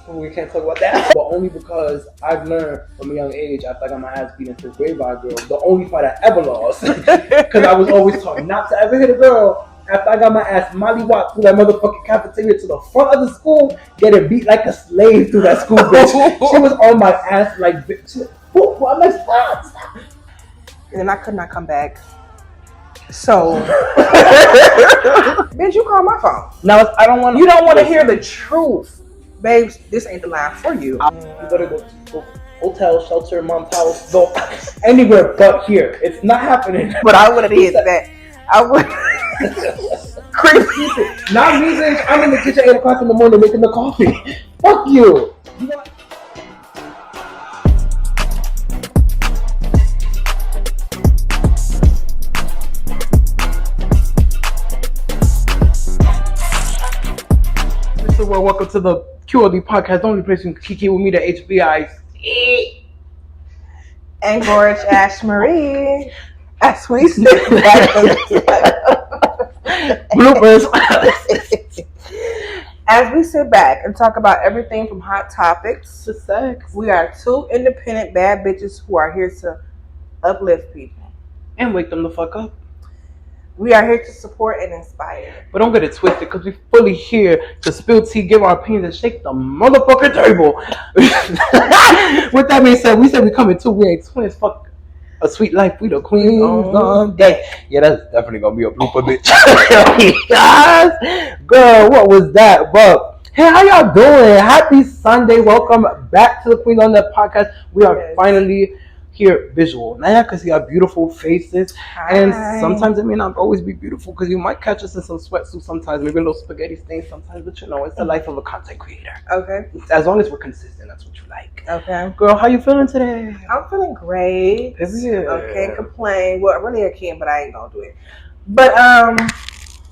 We can't talk about that. But only because I've learned from a young age, after I got my ass beat in 5th grade by a girl, the only fight I ever lost, because I was always taught not to ever hit a girl. After I got my ass mollywopped through that motherfucking cafeteria to the front of the school, getting beat like a slave through that school, bitch. She was on my ass like, bitch. I'm like, stop. And then I could not come back. So, bitch, you call my phone. Now I don't want. You don't want to hear the truth, babes. This ain't the line for you. You better go to hotel, shelter, mom's house, go anywhere but here. It's not happening. But I would have did that. I would. Crazy. Not me, bitch. I'm in the kitchen at 8 o'clock in the morning making the coffee. Fuck you. Well, welcome to the QOD podcast, the only place you can keke with me, the HBI. And Gorge Ash Marie. As we sit bloopers. As we sit back and talk about everything from hot topics to sex, we are two independent bad bitches who are here to uplift people and wake them the fuck up. We are here to support and inspire. But don't get it twisted, because we fully here to spill tea, give our opinions, and shake the motherfucking table. With that being said, we said we coming too. We ain't twins. Fuck a sweet life. We the queens someday. Yeah, that's definitely gonna be a blooper, bitch. Guys, girl, what was that? But hey, how y'all doing? Happy Sunday. Welcome back to the Queens on the podcast. We are finally here visual. Now y'all can see our beautiful faces. Hi. And sometimes it may not always be beautiful, because you might catch us in some sweatsuits sometimes, maybe a little spaghetti stains sometimes, but you know, it's the life of a content creator. Okay. As long as we're consistent, that's what you like. Okay. Girl, how you feeling today? I'm feeling great. Yeah. I can't complain. Well, really I can, but I ain't gonna do it. But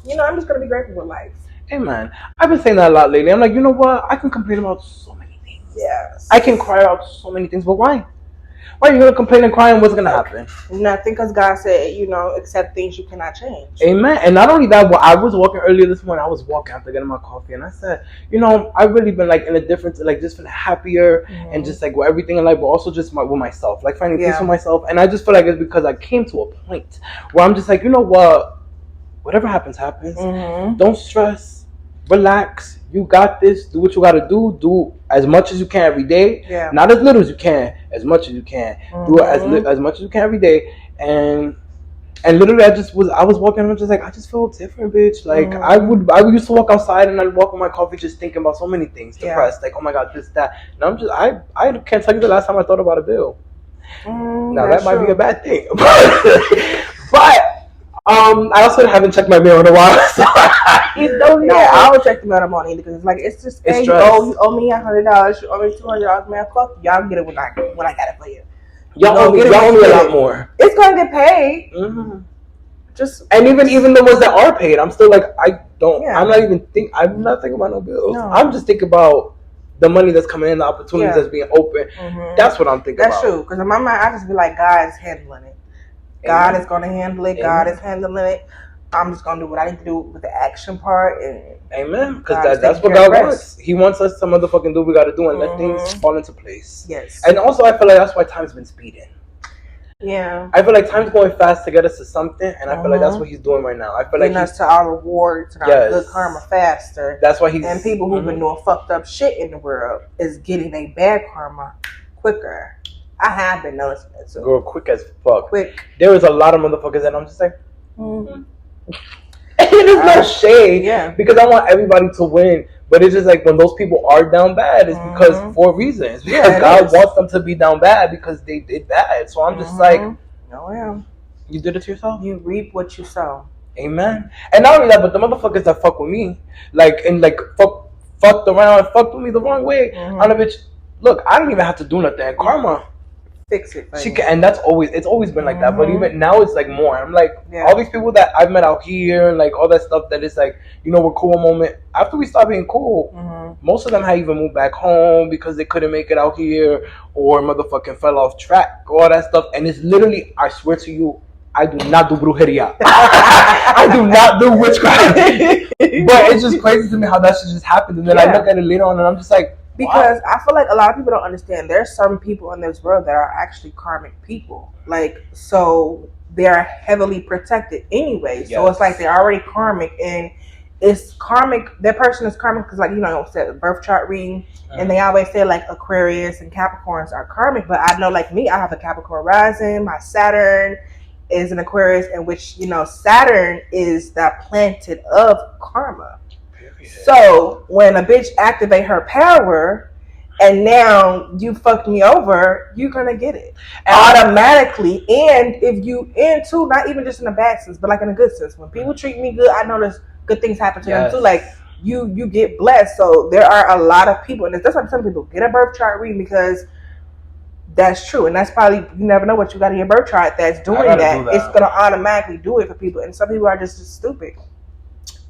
you know, I'm just gonna be grateful with life. Hey man, I've been saying that a lot lately. I'm like, you know what? I can complain about so many things. Yes. I can cry about so many things, but why? Why are you going to complain and cry, and what's going to happen? Nothing, because God said, you know, accept things you cannot change. Amen. And not only that, I was walking earlier this morning. I was walking after getting my coffee, and I said, you know, I've really been like in a different, like just been happier and just like with everything in life, but also just with myself, like finding peace with myself. And I just feel like it's because I came to a point where I'm just like, you know what? Whatever happens, happens. Don't stress. Relax. You got this. Do what you got to do. Do as much as you can every day. Yeah. Not as little as you can. As much as you can. Do it as much as you can every day. And literally, I was walking. And I'm just like, I just feel different, bitch. Like I used to walk outside and I'd walk with my coffee, just thinking about so many things, depressed. Like, oh my god, this, that. And I'm just, I can't tell you the last time I thought about a bill. Now that might be a bad thing, but. I also haven't checked my mail in a while, so I don't know. Yeah, I always check the mail in the morning, because it's like, it's just, hey, you owe me $100, you owe me $200, man. Fuck, y'all get it when I got it for you. Y'all owe me a lot more. It's gonna get paid. And even the ones that are paid, I'm still like, I'm not thinking about no bills. No. I'm just thinking about the money that's coming in, the opportunities that's being open. That's what I'm thinking about. That's true, because in my mind, I just be like, God is handling it. God is going to handle it. God is handling it. I'm just going to do what I need to do with the action part. And amen. Because that's what God wants. He wants us to motherfucking do what we got to do and let things fall into place. Yes. And also, I feel like that's why time's been speeding. Yeah. I feel like time's going fast to get us to something, and I feel like that's what he's doing right now. I feel like us to our rewards and our good karma faster. That's why he's... And people who've been doing fucked up shit in the world is getting a bad karma quicker. I have been noticing it too. Girl, quick as fuck. Quick. There is a lot of motherfuckers that I'm just like, it is no shade, because I want everybody to win. But it's just like when those people are down bad, it's because for reasons. Because God wants them to be down bad because they did bad. So I'm just like, you did it to yourself. You reap what you sow. Amen. And not only that, but the motherfuckers that fuck with me, fucked around, fucked with me the wrong way. I'm a bitch. Look, I don't even have to do nothing. Karma fix it. She can, and it's always been like that. But even now, it's like more. I'm like, all these people that I've met out here and like all that stuff that is like, you know, we're cool moment. After we stopped being cool, most of them had even moved back home because they couldn't make it out here or motherfucking fell off track, all that stuff. And it's literally, I swear to you, I do not do brujeria. I do not do witchcraft. But it's just crazy to me how that shit just happened. And then I look at it later on and I'm just like, because I feel like a lot of people don't understand. There's some people in this world that are actually karmic people. Like, so they're heavily protected anyway. So it's like they're already karmic, and it's karmic. That person is karmic because, like, you know, it's a birth chart reading, and they always say like Aquarius and Capricorns are karmic. But I know, like me, I have a Capricorn rising. My Saturn is an Aquarius, in which, you know, Saturn is the planet of karma. So when a bitch activate her power and now you fucked me over, you're gonna get it automatically. And if you into, not even just in a bad sense, but like in a good sense, when people treat me good, I notice good things happen to them too. Like you get blessed. So there are a lot of people, and that's why I'm telling people, get a birth chart reading, because that's true. And that's probably, you never know what you got in your birth chart that's doing that. It's gonna automatically do it for people. And some people are just stupid.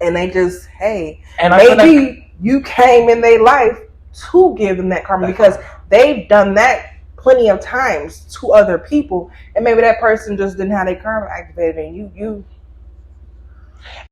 And they just, hey, and maybe you came in their life to give them that karma, because they've done that plenty of times to other people, and maybe that person just didn't have their karma activated, and you.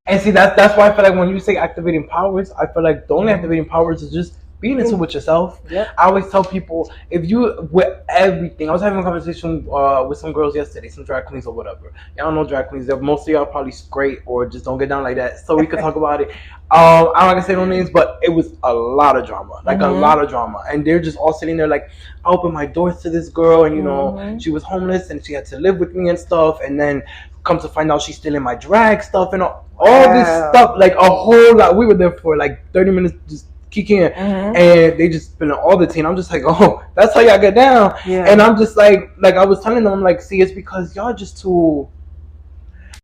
And see, that's why I feel like when you say activating powers, I feel like the only activating powers is just being into with yourself. I always tell people, if you, with everything, I was having a conversation with some girls yesterday, some drag queens or whatever. Y'all know drag queens. Most of y'all probably straight or just don't get down like that, so we could talk about it. I'm not gonna say no names, but it was a lot of drama, like a lot of drama, and they're just all sitting there like, I opened my doors to this girl, and you know, she was homeless and she had to live with me and stuff, and then come to find out she's still in my drag stuff and all this stuff, like a whole lot. We were there for like 30 minutes just kicking, and they just spilling all the tea. And I'm just like, oh, that's how y'all get down. And I'm just like I was telling them, I'm like, see, it's because y'all just too,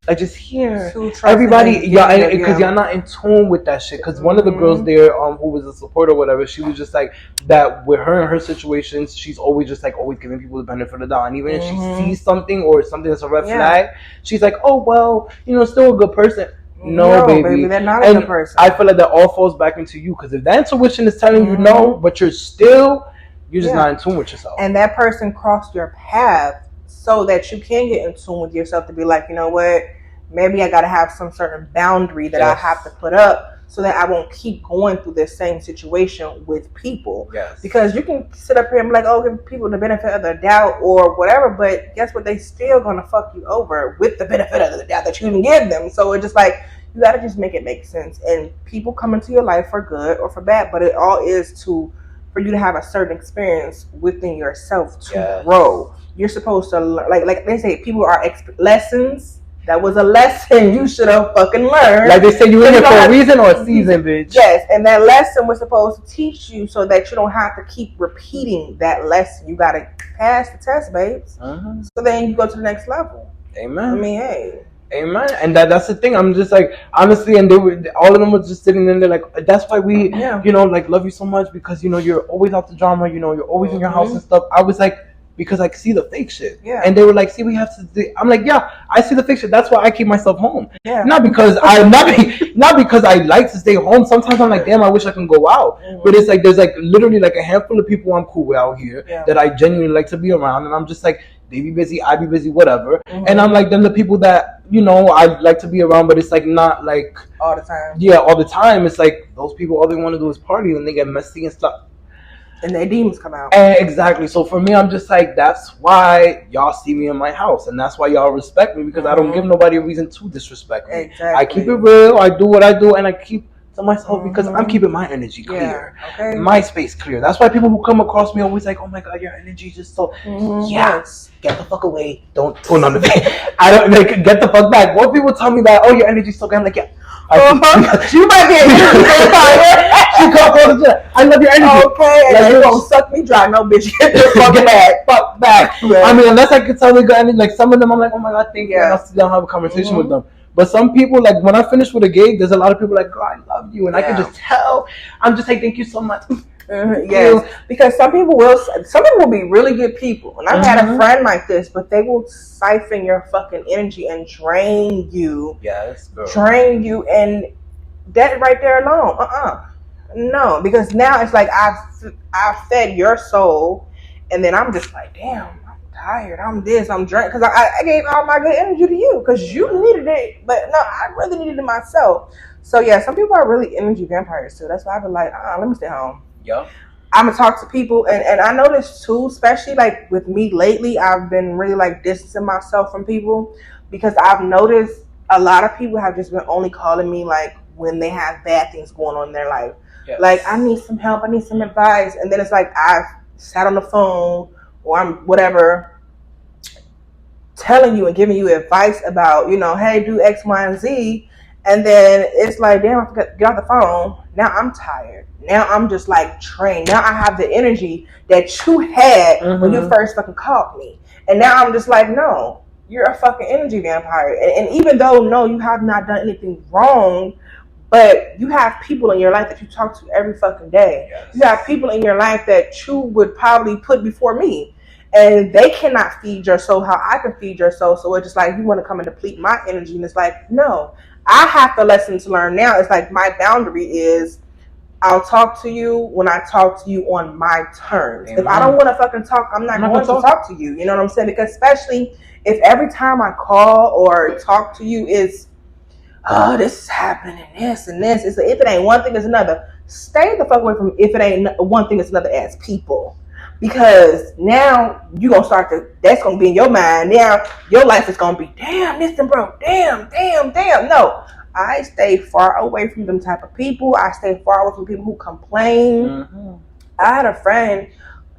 like, just here, everybody, because y'all not in tune with that shit. Because one of the girls there, who was a supporter or whatever, she was just like that with her and her situations. She's always just like always giving people the benefit of the doubt, and even if she sees something or something that's a red flag, she's like, oh well, you know, still a good person. No, baby, they're not a good person. I feel like that all falls back into you, because if that intuition is telling you no, but you're just not in tune with yourself, and that person crossed your path so that you can get in tune with yourself to be like, you know what, maybe I got to have some certain boundary that I have to put up so that I won't keep going through this same situation with people. Because you can sit up here and be like, oh, give people the benefit of the doubt or whatever, but guess what? They still going to fuck you over with the benefit of the doubt that you even give them. So it's just like, you got to just make it make sense. And people come into your life for good or for bad, but it all is for you to have a certain experience within yourself to grow. You're supposed to, like they say, people are lessons. That was a lesson you should have fucking learned. Like they say, you in here for a reason or a season, bitch. Yes, and that lesson was supposed to teach you so that you don't have to keep repeating that lesson. You got to pass the test, babes. So then you go to the next level. Amen. I mean, hey. Amen. And that's the thing. I'm just like, honestly, and all of them were just sitting in there like, that's why we, you know, like, love you so much, because, you know, you're always out the drama, you know, you're always in your house and stuff. I was like, because I see the fake shit. And they were like, see, we have to I'm like, yeah, I see the fake shit. That's why I keep myself home. Not because not because I like to stay home. Sometimes I'm like, damn, I wish I can go out. But it's like, there's like literally like a handful of people I'm cool with out here that I genuinely like to be around. And I'm just like, they be busy, I be busy, whatever. And I'm like, them the people that, you know, I like to be around, but it's like not like all the time. All the time. It's like those people, all they want to do is party, and they get messy and stuff. And their demons come out. Exactly. So for me, I'm just like, that's why y'all see me in my house, and that's why y'all respect me, because I don't give nobody a reason to disrespect me. I keep it real. I do what I do, and I keep to myself because I'm keeping my energy clear, my space clear. That's why people who come across me always like, oh my god, your energy is just so get the fuck away. Don't pull on the face. I don't like, get the fuck back. What people tell me that, oh, your energy's so good, I'm like, you might be I love your energy. Okay, and like, you gonna suck me dry. No, bitch, get the fuck back. I mean, unless I can tell they got energy. Like, some of them, I'm like, oh my god, thank you. And I'll sit down and have a conversation with them. But some people, like, when I finish with a gig, there's a lot of people like, oh, I love you. And I can just tell. I'm just like, thank you so much. Yes, because some people will be really good people. And I've had a friend like this, but they will siphon your fucking energy and drain you. Yes, girl. Drain you, and that right there alone, no, because now it's like I've fed your soul, and then I'm just like, damn, I'm tired. I'm this. I'm drunk because I gave all my good energy to you because you needed it, but no, I really needed it myself. So yeah, some people are really energy vampires too. That's why I've been like, let me stay home. Yeah. I'm gonna talk to people, and I noticed too, especially like with me lately, I've been really like distancing myself from people because I've noticed a lot of people have just been only calling me like when they have bad things going on in their life. Yes. Like, I need some help, I need some advice, and then it's like I've sat on the phone or I'm whatever telling you and giving you advice about, hey, do X, Y, and Z, and then it's like, damn, I forgot to get off the phone. Now I'm tired. Now I'm just like drained. Now I have the energy that you had when you first fucking called me. And now I'm just like, no, you're a fucking energy vampire. And even though, no, you have not done anything wrong, but you have people in your life that you talk to every fucking day. Yes. You have people in your life that you would probably put before me. And they cannot feed your soul how I can feed your soul. So it's just like, you want to come and deplete my energy. And it's like, no, I have the lesson to learn now. It's like my boundary is I'll talk to you when I talk to you on my terms. Amen. If I don't want to fucking talk, I'm not going to talk to you. You know what I'm saying? Because especially if every time I call or talk to you is, oh, this is happening, this and this. It's if it ain't one thing, it's another. Stay the fuck away from if it ain't one thing, it's another as people. Because now you're going to start to, that's going to be in your mind. Now your life is going to be, damn, this and bro, damn. No, I stay far away from them type of people. I stay far away from people who complain. I had a friend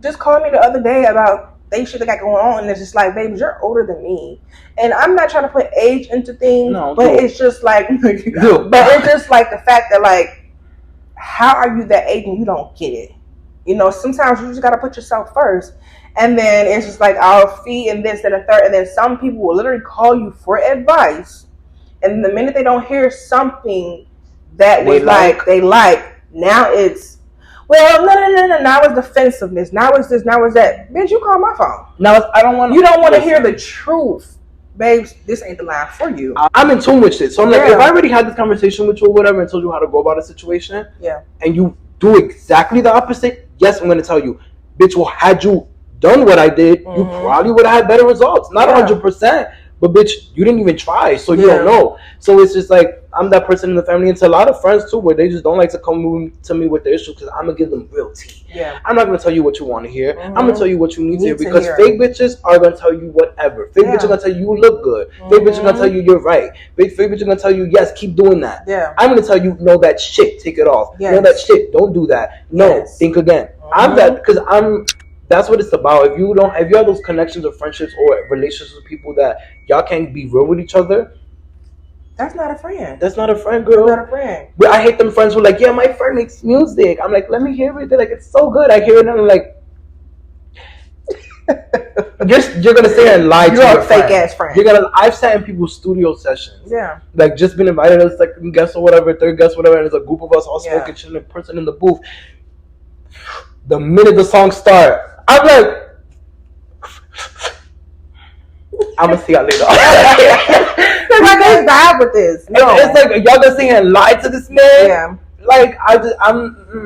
just call me the other day about they shit that got going on, and it's just like, baby, you're older than me, and I'm not trying to put age into things, but it's just like, but it's just like the fact that like, how are you that age and you don't get it? Sometimes you just gotta put yourself first, and then it's just like I'll feed and this and a third, and then some people will literally call you for advice, and the minute they don't hear something that was they like, now it's, well, no. Now it's defensiveness. Now it's this. Now it's that. Bitch, you call my phone. Now I don't want. You don't want to hear the truth, babes. This ain't the line for you. I'm in tune with shit. So I'm like, if I already had this conversation with you or whatever and told you how to go about a situation, and you do exactly the opposite, yes, I'm going to tell you, bitch. Well, had you done what I did, you probably would have had better results. Not 100%. But bitch, you didn't even try, so you don't know. So it's just like, I'm that person in the family, and to a lot of friends too, where they just don't like to come to me with the issue because I'm gonna give them real tea. Yeah. I'm not gonna tell you what you want to hear. I'm gonna tell you what you need to hear, because fake bitches are gonna tell you whatever. Fake bitches are gonna tell you you look good. Fake bitches are gonna tell you you're right. Fake bitches are gonna tell you, yes, keep doing that. Yeah. I'm gonna tell you, no, that shit, take it off. Yes. No, that shit, don't do that. No, think again. I'm that, because that's what it's about. If you have those connections or friendships or relationships with people that y'all can't be real with each other, that's not a friend. That's not a friend, girl. That's not a friend. But I hate them friends who are like, yeah, my friend makes music. I'm like, let me hear it. They're like, it's so good. I hear it and I'm like, you're gonna sit here and lie to your fake ass friend. I've sat in people's studio sessions. Yeah. Like, just been invited as second guest or whatever, third guest, whatever, and there's a group of us all smoking, chilling, person in the booth. The minute the song start, I'm like, I'm gonna see y'all later. I can't vibe with this. No, it's like y'all gonna sit here and lie to this man. Yeah, like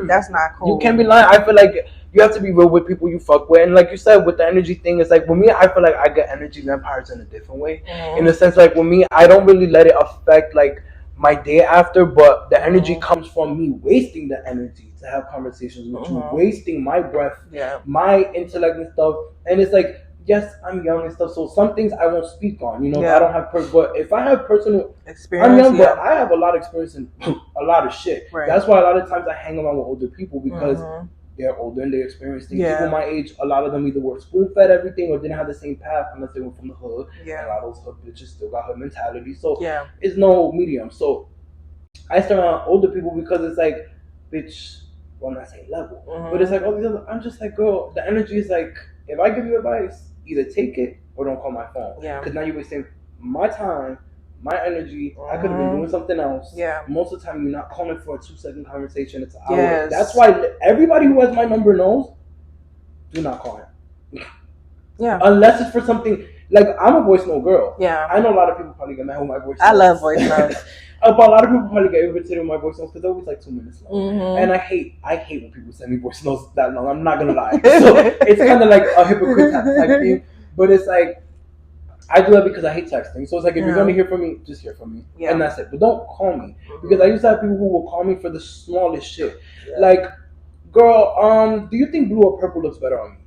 that's not cool. You can't be lying. I feel like you have to be real with people you fuck with, and like you said, with the energy thing, it's like with me, I feel like I get energy vampires in a different way. In the sense, like with me, I don't really let it affect like my day after, but the energy comes from me wasting the energy to have conversations with you, wasting my breath, my intellect and stuff, and it's like, yes, I'm young and stuff, so some things I won't speak on, I don't have but if I have personal experience, I'm young, but I have a lot of experience in a lot of shit. Right. That's why a lot of times I hang around with older people, because they're older and they experience things. People my age, a lot of them either were spoon-fed everything or didn't have the same path unless they were from the hood. Yeah. And a lot of those hood bitches still got hood mentality. So it's no medium. So I start around older people because it's like, bitch, well, I'm not saying level, but it's like, I'm just like, girl, the energy is like, if I give you advice, either take it or don't call my phone. Yeah. Because now you're wasting my time, my energy. I could have been doing something else. Yeah. Most of the time, you're not calling for a 2-second conversation. It's an hour. Yes. That's why everybody who has my number knows, do not call him. Yeah. Unless it's for something, like, I'm a voice note girl. Yeah. I know a lot of people probably get mad with my voice notes. I love voice notes. But a lot of people probably get irritated with my voice notes because they're always like 2 minutes long. And I hate when people send me voice notes that long. I'm not going to lie. So it's kind of like a hypocrite type thing. But it's like, I do that because I hate texting. So it's like, if you're gonna hear from me, just hear from me, and that's it. But don't call me, because I used to have people who will call me for the smallest shit. Like, girl, do you think blue or purple looks better on me?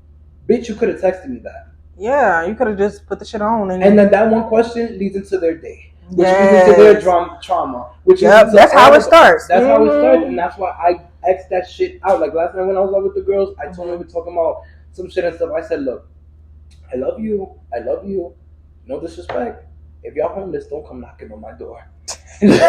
Bitch, you could have texted me that. Yeah, you could have just put the shit on, and then that one question leads into their day, which leads into their trauma. Which that's how it starts. That's how it starts, and that's why I X that shit out. Like last night when I was out with the girls, I told them we were talking about some shit and stuff. I said, look, I love you. No disrespect. If y'all homeless, don't come knocking on my door. Because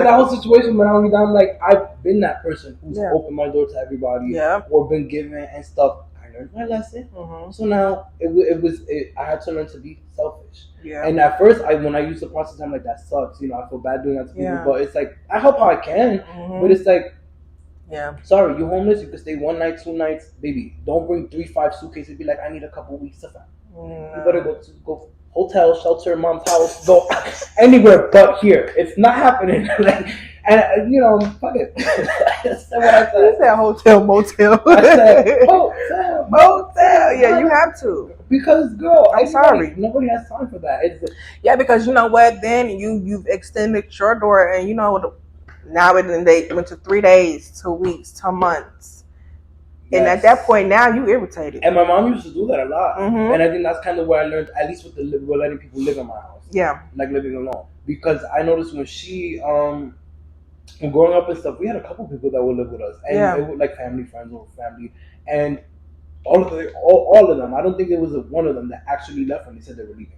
that whole situation went on me down. Like, I've been that person who's opened my door to everybody, or been given and stuff. I learned my lesson. So now I had to learn to be selfish. And at first, when I used to process, I'm like, that sucks. You know, I feel bad doing that to people. But it's like, I help how I can. But it's like, sorry, you homeless? You can stay 1 night, 2 nights, baby. Don't bring 3-5 suitcases. Be like, I need a couple weeks of that. You better go hotel, shelter, mom's house, go anywhere but here. It's not happening. Like, and you know, fuck it. That's what I said. You said hotel, motel. I said hotel, motel. Yeah, you have to. Because, girl, I'm sorry, nobody has time for that. Because you know what? Then you've extended your door, and you know now they went to 3 days, 2 weeks, 2 months. And at that point, now you irritated. And my mom used to do that a lot. And I think that's kind of where I learned, at least with letting people live in my house. Like living alone. Because I noticed when she, growing up and stuff, we had a couple people that would live with us. And it was like family, friends, or family. And all of them, I don't think there was one of them that actually left when they said they were leaving.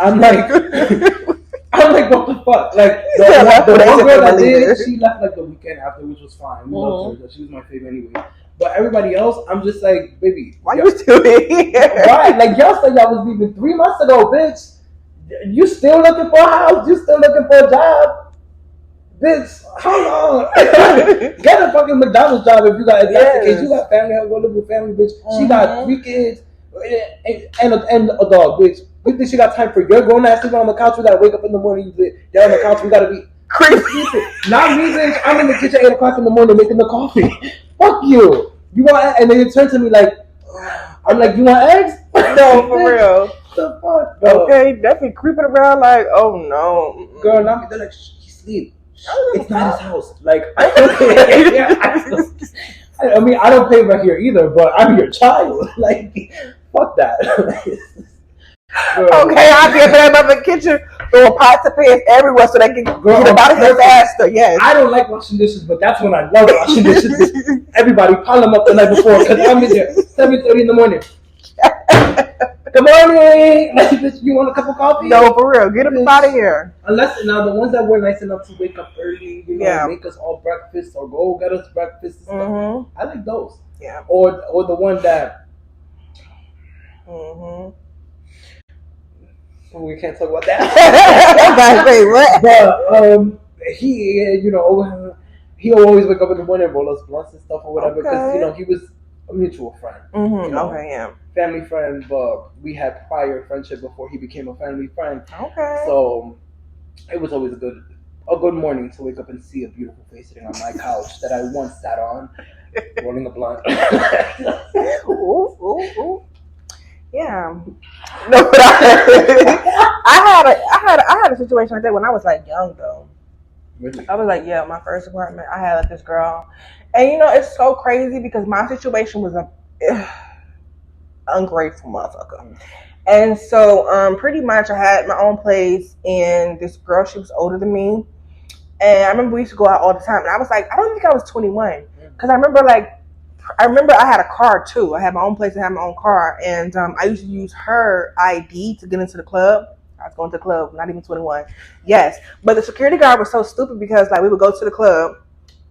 I'm like, what the fuck? Like, the one girl that did, she left like the weekend after, which was fine. We loved her. She was my favorite anyway. But everybody else, I'm just like, baby, why you still here? Right? Like, y'all said y'all was leaving 3 months ago, bitch. You still looking for a house? You still looking for a job? Bitch, how long? Get a fucking McDonald's job if that's the case. You got family, go live with family, bitch. She got 3 kids and a dog, bitch. You think she got time for your grown ass sleeping on the couch? We gotta wake up in the morning, they're on the couch, we gotta be crazy. Not me, bitch. I'm in the kitchen at 8 o'clock in the morning making the coffee. Fuck you. You want? And then you turn to me like, I'm like, you want eggs? No, for real. The fuck, bro? Okay, definitely creeping around like, oh no, girl. Now they're like, he sleep. It's not his house. Like, I mean, I don't pay right here either, but I'm your child. Like, fuck that. Okay, I'll be up in the kitchen throwing pots of pans everywhere so they can get about here faster. Yes. I don't like washing dishes, but that's when I love washing dishes. Everybody pile them up the night before because I'm in there 7:30 in the morning. Good morning. Like, you want a cup of coffee? No, for real. Get them out of here. Unless now the ones that were nice enough to wake up early, you know, make us all breakfast or go get us breakfast and stuff. I like those. Yeah. Or the one that. We can't talk about that. Wait, what? But he, you know, he'll always wake up in the morning and roll us blunts and stuff or whatever because you know he was a mutual friend. You know, family friend, but we had prior friendship before he became a family friend. So it was always a good morning to wake up and see a beautiful face sitting on my couch that I once sat on, rolling a blunt. Ooh. Yeah. No, but I had a situation like that when I was like young though. Really? I was like, my first apartment. I had like this girl, and you know it's so crazy because my situation was a ungrateful motherfucker, and so pretty much I had my own place, and this girl, she was older than me, and I remember we used to go out all the time, and I was like, I don't think I was 21 because I remember I had a car too. I had my own place and had my own car, and I used to use her ID to get into the club. I was going to the club, not even 21. Yes, but the security guard was so stupid because like we would go to the club,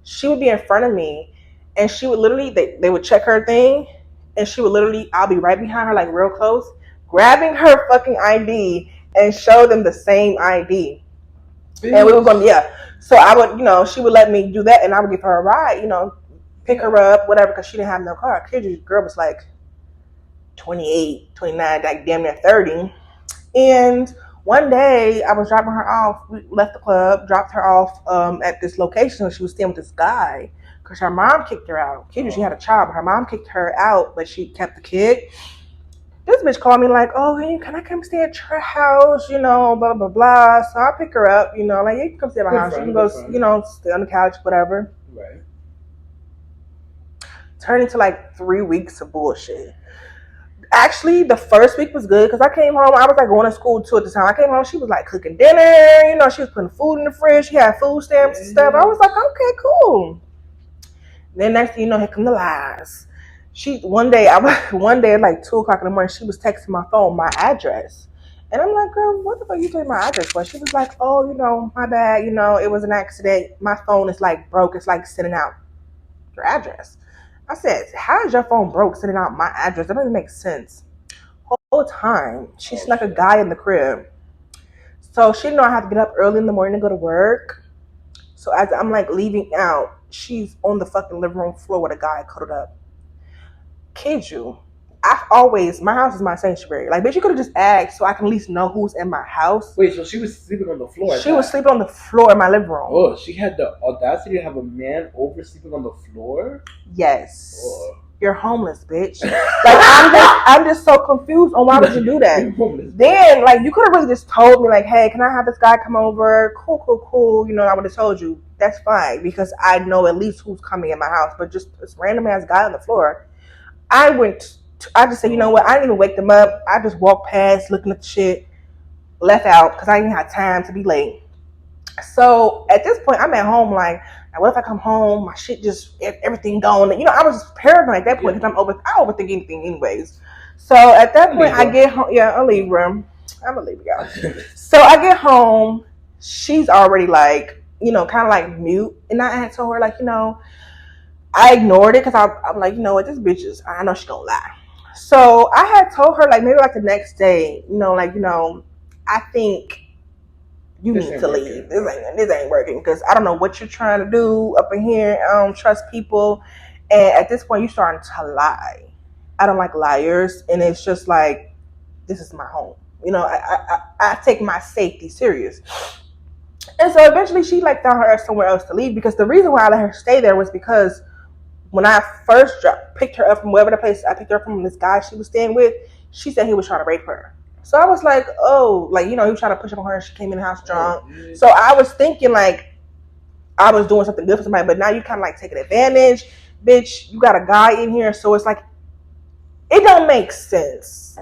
she would be in front of me, and she would literally they would check her thing, and she would literally I'll be right behind her like real close, grabbing her fucking ID and show them the same ID, and we were going So I would she would let me do that, and I would give her a ride, pick her up, whatever, because she didn't have no car. The girl was like 28, 29, like damn near 30. And one day I was dropping her off. We left the club, dropped her off at this location. She was staying with this guy because her mom kicked her out. She had a child, but her mom kicked her out, but she kept the kid. This bitch called me like, oh, hey, can I come stay at your house? You know, blah, blah, blah. So I pick her up, you know, like, yeah, you can come stay at my house. You can go, you know, stay on the couch, whatever. Right. Turned into like 3 weeks of bullshit. Actually, the first week was good because I came home. I was like going to school too at the time. I came home. She was like cooking dinner. You know, she was putting food in the fridge. She had food stamps and stuff. I was like, okay, cool. Then next thing you know, here come the lies. One day at like 2:00 in the morning, she was texting my phone my address, and I'm like, girl, what the fuck you telling my address for? She was like, oh, you know, my bad. You know, it was an accident. My phone is like broke. It's like sending out your address. I said, how is your phone broke sending out my address? That doesn't make sense. Whole time she snuck a guy in the crib, so she didn't know I had to get up early in the morning to go to work. So as I'm like leaving out, she's on the fucking living room floor with a guy cuddled up. Kid you, my house is my sanctuary. Like, bitch, you could have just asked so I can at least know who's in my house. Wait, so she was sleeping on the floor? She was sleeping on the floor in my living room. Oh, she had the audacity to have a man over sleeping on the floor? Yes. Oh. You're homeless, bitch. Like, I'm just so confused on why would you do that. Then, like, you could have really just told me, like, hey, can I have this guy come over? Cool. You know, I would have told you. That's fine because I know at least who's coming in my house. But just this random ass guy on the floor. I just said, you know what? I didn't even wake them up. I just walked past, looking at the shit, left out because I didn't have time to be late. So at this point, I'm at home like, what if I come home, my shit just, everything gone? You know, I was paranoid at that point because I overthink anything anyways. So at that point, I get home. Yeah, I'm a Libra. I'm a Libra, y'all. So I get home. She's already like, you know, kind of like mute. And I had told her like, you know, I ignored it because I'm like, you know what, this bitch is, I know she gonna lie. So I had told her like maybe like the next day, you know, like, you know, I think you need to leave. This ain't working because I don't know what you're trying to do up in here. I don't trust people. And at this point, you're starting to lie. I don't like liars. And it's just like, this is my home. You know, I take my safety serious. And so eventually she like found her somewhere else to leave because the reason why I let her stay there was because when I first picked her up from wherever the place I picked her up from, this guy she was staying with, she said he was trying to rape her. So I was like, oh, like, you know, he was trying to push up on her and she came in the house drunk. Oh, so I was thinking like I was doing something good for somebody, but now you kind of like taking advantage. Bitch, you got a guy in here. So it's like, it don't make sense.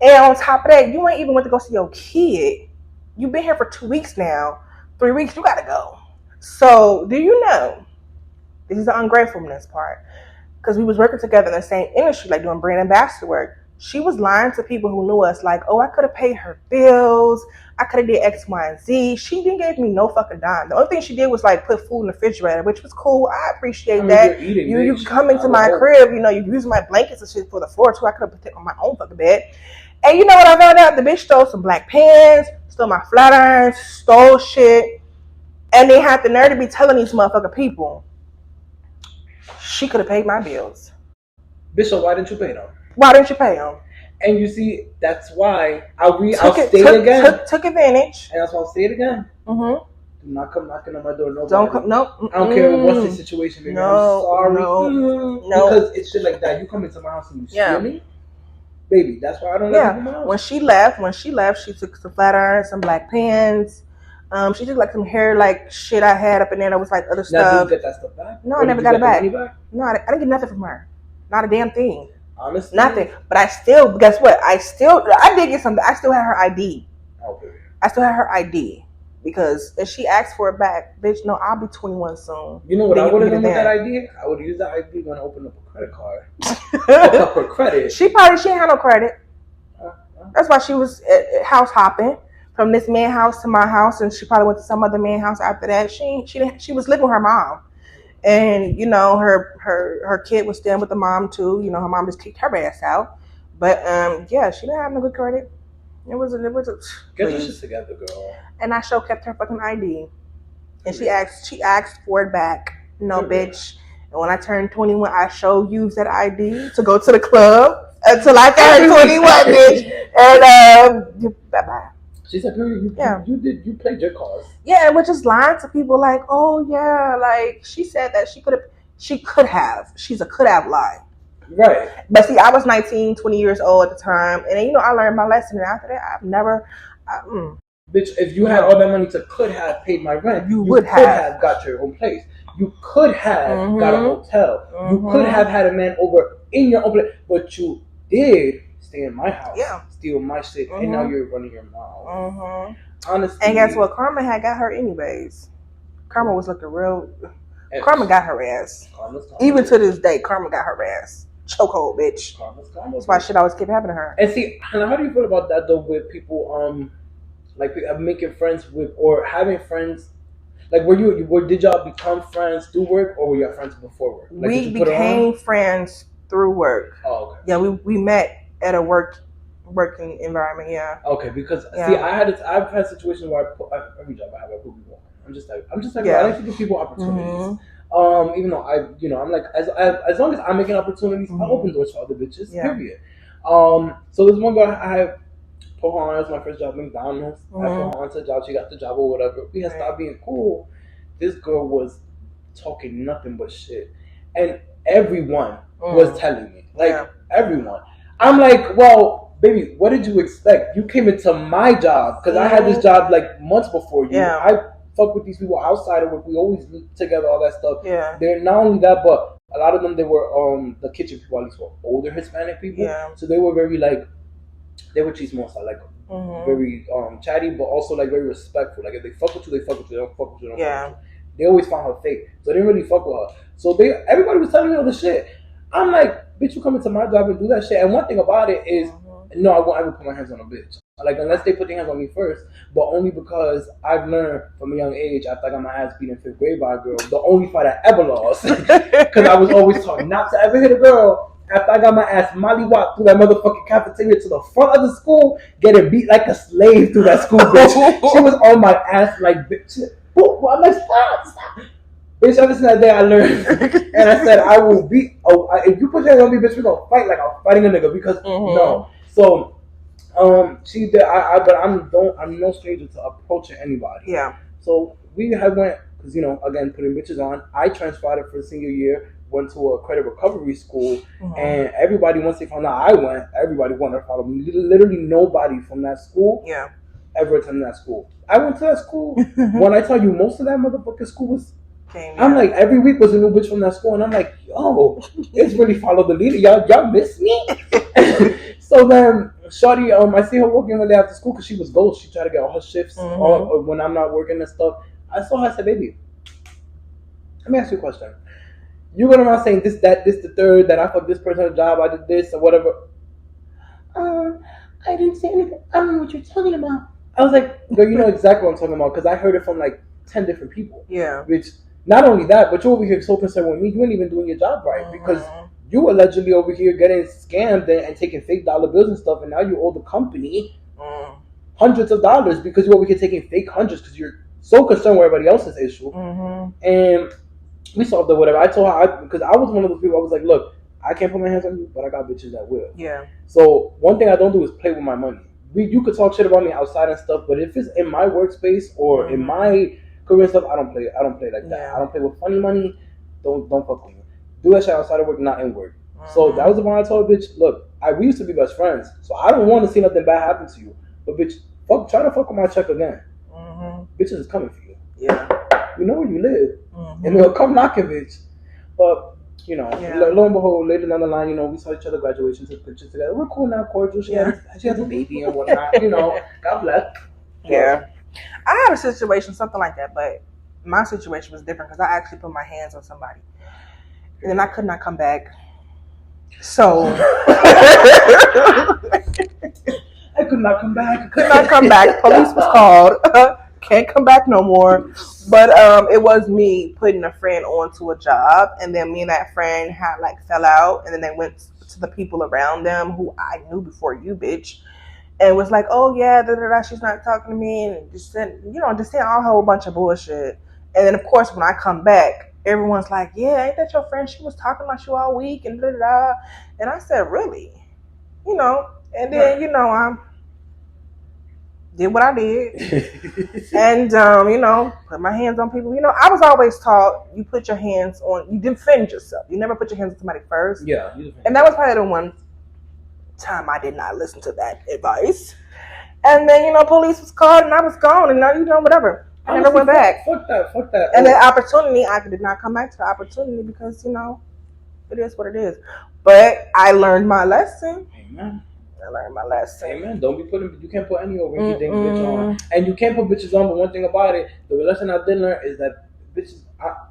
And on top of that, you ain't even went to go see your kid. You've been here for 2 weeks now. 3 weeks, you got to go. So do you know, this is the ungratefulness part, because we was working together in the same industry, like doing brand ambassador work. She was lying to people who knew us, like, oh, I could have paid her bills. I could have did X, Y, and Z. She didn't give me no fucking dime. The only thing she did was like put food in the refrigerator, which was cool. I appreciate that. You come into my crib, you know, you use my blankets and shit for the floor too. I could have put it on my own fucking bed. And you know what I found out? The bitch stole some black pants, stole my flat irons, stole shit. And they had the nerve to be telling these motherfucking people she could have paid my bills. Bitch, so why didn't you pay them? Why didn't you pay them? And you see, that's why I'll say it again. Took advantage. And that's why I'll say it again. Mm-hmm. Do not come knocking on my door. Nobody. Don't come. No. I don't care what's the situation. Baby. No. I'm sorry. No. Because it's shit like that. You come into my house and you steal me. Baby, that's why I don't let you in my house. When she left, she took some flat irons, some black pants. She took like some hair, like shit I had up in there that was like other stuff. Now, did you get that stuff back? No, I never got it back. No, I didn't get nothing from her. Not a damn thing. Honestly? Nothing. But I still, guess what? I did get something. I still had her ID. Okay. I still had her ID. Because if she asked for it back, bitch, no, I'll be 21 soon. You know what I would have done with that ID? I would have used that ID when I opened up a credit card. Hook up her credit. She ain't had no credit. That's why she was house hopping from this man's house to my house, and she probably went to some other man's house after that. She was living with her mom. And, you know, her kid was staying with the mom too. You know, her mom just kicked her ass out. But yeah, she didn't have no good credit. It was a get your shit together, girl. And I sure kept her fucking ID. And she asked for it back. No, bitch. And when I turned 21, I sure used that ID to go to the club until I turned 21, bitch. And bye-bye. She said, you played your cards. Yeah, and we're just lying to people like, oh yeah, like she said that she could have. She's a could have lie. Right. But see, I was 19, 20 years old at the time, and I learned my lesson. And after that, I've never. Bitch, if you had all that money could have paid my rent, you would could have got your own place. You could have got a hotel. You could have had a man over in your own place. But you did stay in my house, steal my shit, and now you're running your mouth. Honestly. And guess what? Karma had got her anyways. Karma was looking real. Karma got her ass. Even to this day, Karma got her ass. Chokehold, bitch. That's why shit always keep happening to her. And see, how do you feel about that though? With people, like making friends with or having friends. Like, did y'all become friends through work, or were y'all friends before work? Like, we became friends through work. Oh, okay. Yeah, we met at a working environment. Yeah. Okay, because see, I've had situations where every job I have, I put people on. I'm just like, I like to give people opportunities. Even though I'm like, as long as I'm making opportunities, I open doors for other bitches. Yeah. Period. So there's one girl I have. Put her on as my first job, McDonald's. I put her on to the job. She got the job or whatever. We had stopped being cool. This girl was talking nothing but shit, and everyone was telling me, like everyone. I'm like, well, baby, what did you expect? You came into my job because I had this job like months before you. Yeah. I fuck with these people outside of work. We always meet together, all that stuff. Yeah. They're not only that, but a lot of them they were the kitchen people, at least were older Hispanic people. Yeah. So they were very like. They were chismosa, like very chatty, but also like very respectful. Like if they fuck with you, they fuck with you. They don't fuck with you, they don't fuck with you. They always found her fake, so they didn't really fuck with her. So everybody was telling me all the shit. I'm like, bitch, you come into my job and do that shit. And one thing about it is, no, I won't ever put my hands on a bitch. Like unless they put their hands on me first, but only because I've learned from a young age. After I got my ass beat in 5th grade by a girl, the only fight I ever lost, because I was always taught not to ever hit a girl. After I got my ass mollywhopped through that motherfucking cafeteria to the front of the school, getting beat like a slave through that school, bitch. She was on my ass like, bitch. I'm like, stop. Bitch, ever since that day I learned. And I said, I will beat, if you put your hands on me, bitch, we're going to fight like I'm fighting a nigga. Because, no. So, she did, but I'm no stranger to approaching anybody. Yeah. So, we had went, because, again, putting bitches on. I transferred for senior year. Went to a credit recovery school, and everybody, once they found out I went, everybody wanted to follow me. Literally nobody from that school ever attended that school. I went to that school. When I tell you, most of that motherfucking school was, I'm like, every week was a new bitch from that school, and I'm like, yo, it's really follow the leader. Y'all miss me? So then, shawty, I see her walking one day after school because she was ghost. She tried to get all her shifts when I'm not working and stuff. I saw her, I said, baby, let me ask you a question. You went around saying this, the third, that I fucked this person a job, I did this, or whatever. I didn't say anything. I don't know what you're talking about. I was like, girl, you know exactly what I'm talking about, because I heard it from like 10 different people. Yeah. Which, not only that, but you're over here so concerned with me, you ain't even doing your job right, because you allegedly over here getting scammed and taking fake dollar bills and stuff, and now you owe the company hundreds of dollars because you're over here taking fake hundreds because you're so concerned with everybody else's issue. And we solved it, whatever. I told her, because I was one of those people, I was like, look, I can't put my hands on you, but I got bitches that will. Yeah. So one thing I don't do is play with my money. You could talk shit about me outside and stuff, but if it's in my workspace or in my career and stuff, I don't play like that. Yeah. I don't play with funny money. Don't fuck with me. Do that shit outside of work, not in work. So that was the one I told her, bitch, look, we used to be best friends, so I don't want to see nothing bad happen to you. But bitch, try to fuck with my check again. Bitches is coming for you. Yeah. You know where you live. And they'll come knocking, bitch. But, lo and behold, later down the line, we saw each other graduation, took pictures together. We're cool now, cordial. She has a baby and whatnot, God bless. Yeah. I had a situation, something like that, but my situation was different because I actually put my hands on somebody. And then I could not come back. So. I could not come back. Police was called. Can't come back no more. But it was me putting a friend onto a job, and then me and that friend had fell out, and then they went to the people around them who I knew before you, bitch, and was like, oh yeah, she's not talking to me, and just saying a whole bunch of bullshit. And then of course when I come back, everyone's like, yeah, ain't that your friend? She was talking about you all week and and I said, really? And then I'm. did what I did, and put my hands on people. I was always taught you put your hands on, you defend yourself. You never put your hands on somebody first. Yeah, and that was probably the one time I did not listen to that advice. And then police was called and I was gone, and whatever. I never went back. Fuck that. And the opportunity, I did not come back to the opportunity because it is what it is. But I learned my lesson. Amen. I learned my lesson. Amen. You can't put any over you think bitch on. And you can't put bitches on, but one thing about it, the lesson I did learn is that bitches,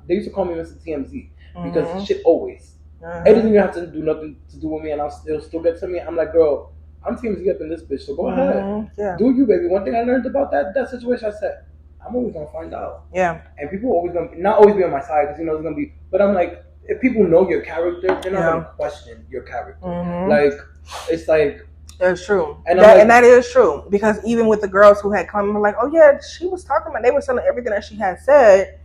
they used to call me Mr. TMZ because shit always. It doesn't even have to do nothing to do with me, and it'll still get to me. I'm like, girl, I'm TMZ up in this bitch, so go ahead. Yeah. Do you, baby. One thing I learned about that situation, I said, I'm always going to find out. Yeah. And people are always going to, not always be on my side, because it's going to be, but I'm like, if people know your character, they're not going to question your character. Like, it's like, that's true. And that is true. Because even with the girls who had come, like, oh yeah, she was talking about, they were telling everything that she had said.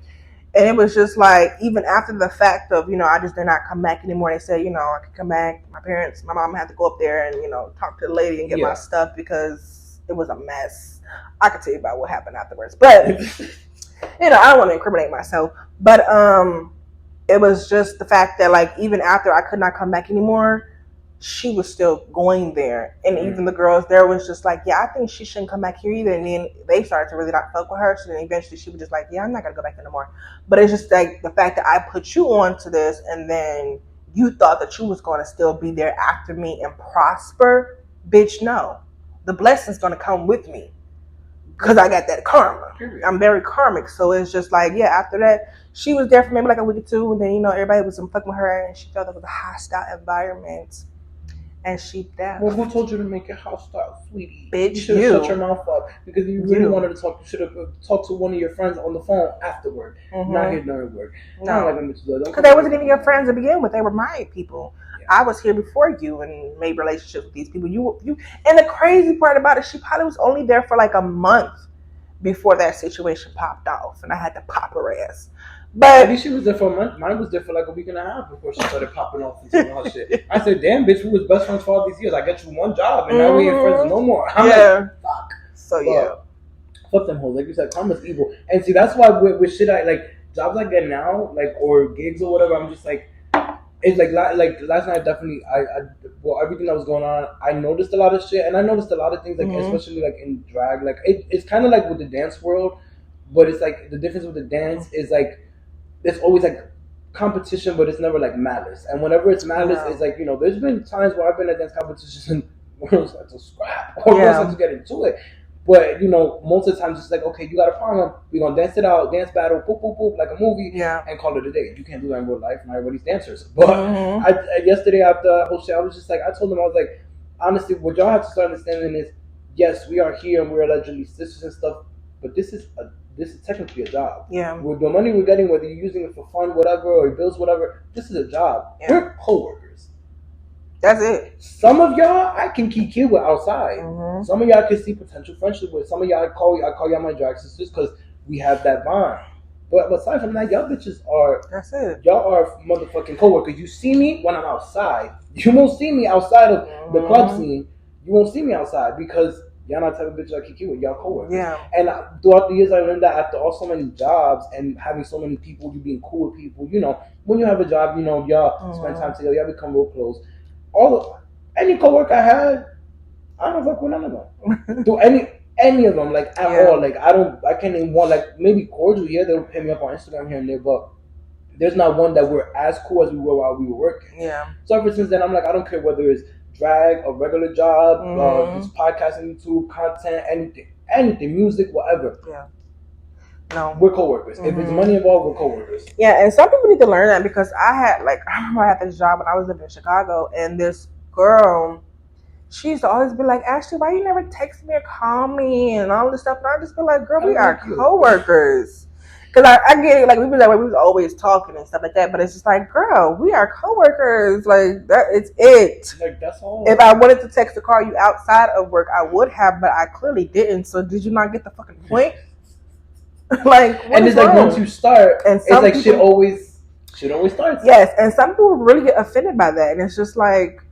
And it was just like, even after the fact of, I just did not come back anymore. They said, I could come back. My mom had to go up there and, talk to the lady and get my stuff because it was a mess. I could tell you about what happened afterwards. But, I don't want to incriminate myself. But it was just the fact that, like, even after I could not come back anymore, she was still going there. And even the girls there was just like, yeah, I think she shouldn't come back here either. And then they started to really not fuck with her. So then eventually she was just like, yeah, I'm not going to go back anymore. But it's just like the fact that I put you on to this and then you thought that you was going to still be there after me and prosper. Bitch, no. The blessing's going to come with me because I got that karma. I'm very karmic. So it's just like, yeah, after that, she was there for maybe like a week or two. And then, everybody was fucking with her and she felt it was a hostile environment. And she left. Well, who told you to make your house start, sweetie? Bitch, you should have shut your mouth up because if you really wanted to talk, you should have talked to one of your friends on the phone afterward. Not here during work. No, because they wasn't even your friends to begin with. They were my people. Yeah. I was here before you and made relationships with these people. You. And the crazy part about it, she probably was only there for like a month before that situation popped off, and I had to pop her ass. But at least she was there for a month. Mine was there for like a week and a half before she started popping off and saying all shit. I said, damn, bitch, we was best friends for all these years. I got you one job, and now we ain't friends no more. I'm like, fuck. So, yeah. Fuck them hoes. Like you said, karma's evil. And see, that's why with shit I like, jobs I get now, like, or gigs or whatever, I'm just like, it's like last night, definitely, everything that was going on, I noticed a lot of shit, and I noticed a lot of things, like, especially, like, in drag. Like, it's kind of like with the dance world, but it's like, the difference with the dance is, like, it's always like competition, but it's never like malice. And whenever it's malice, it's like, there's been times where I've been at dance competitions and girls like to scrap or girls like to get into it. But, most of the times it's like, okay, you got a problem, we're going to dance it out, dance battle, poop, poop, poop, like a movie, and call it a day. You can't do that in real life, not everybody's dancers. But yesterday after the whole shit, I was just like, I told them, I was like, honestly, what y'all have to start understanding is, yes, we are here and we're allegedly sisters and stuff, but this is technically a job. Yeah. With the money we're getting, whether you're using it for fun, whatever, or bills, whatever, this is a job. Yeah. We're co-workers. That's it. Some of y'all I can keep with outside. Some of y'all can see potential friendship with. Some of y'all I call y'all my drag sisters because we have that bond. But aside from that, y'all bitches are. That's it. Y'all are motherfucking co-workers. You see me when I'm outside. You won't see me outside of the club scene. You won't see me outside because y'all not the type of bitch I kick you with. Y'all co-workers. Yeah. And throughout the years, I learned that after all so many jobs and having so many people, you being cool with people, when you have a job, y'all spend time together, y'all become real close. Any co-worker I had, I don't fuck with none of them. Do any of them, like, at all. Like, I can't name one, like, maybe cordial, they'll hit me up on Instagram here and there, but there's not one that we're as cool as we were while we were working. Yeah. So ever since then, I'm like, I don't care whether it's drag, a regular job, just podcasting, YouTube, content, anything, music, whatever. Yeah. No. We're co-workers. If there's money involved, we're co-workers. Yeah, and some people need to learn that because I remember I had this job when I was living in Chicago, and this girl, she used to always be like, Ashley, why you never text me or call me and all this stuff? And I just be like, girl, we are co-workers. Because I get it, like, we was always talking and stuff like that, but it's just like, girl, we are co-workers. Like, that is it. Like, that's all. If I wanted to text or call you outside of work, I would have, but I clearly didn't. So did you not get the fucking point? Like, and it's like once you start, and it's like shit always starts. Yes, and some people really get offended by that, and it's just like,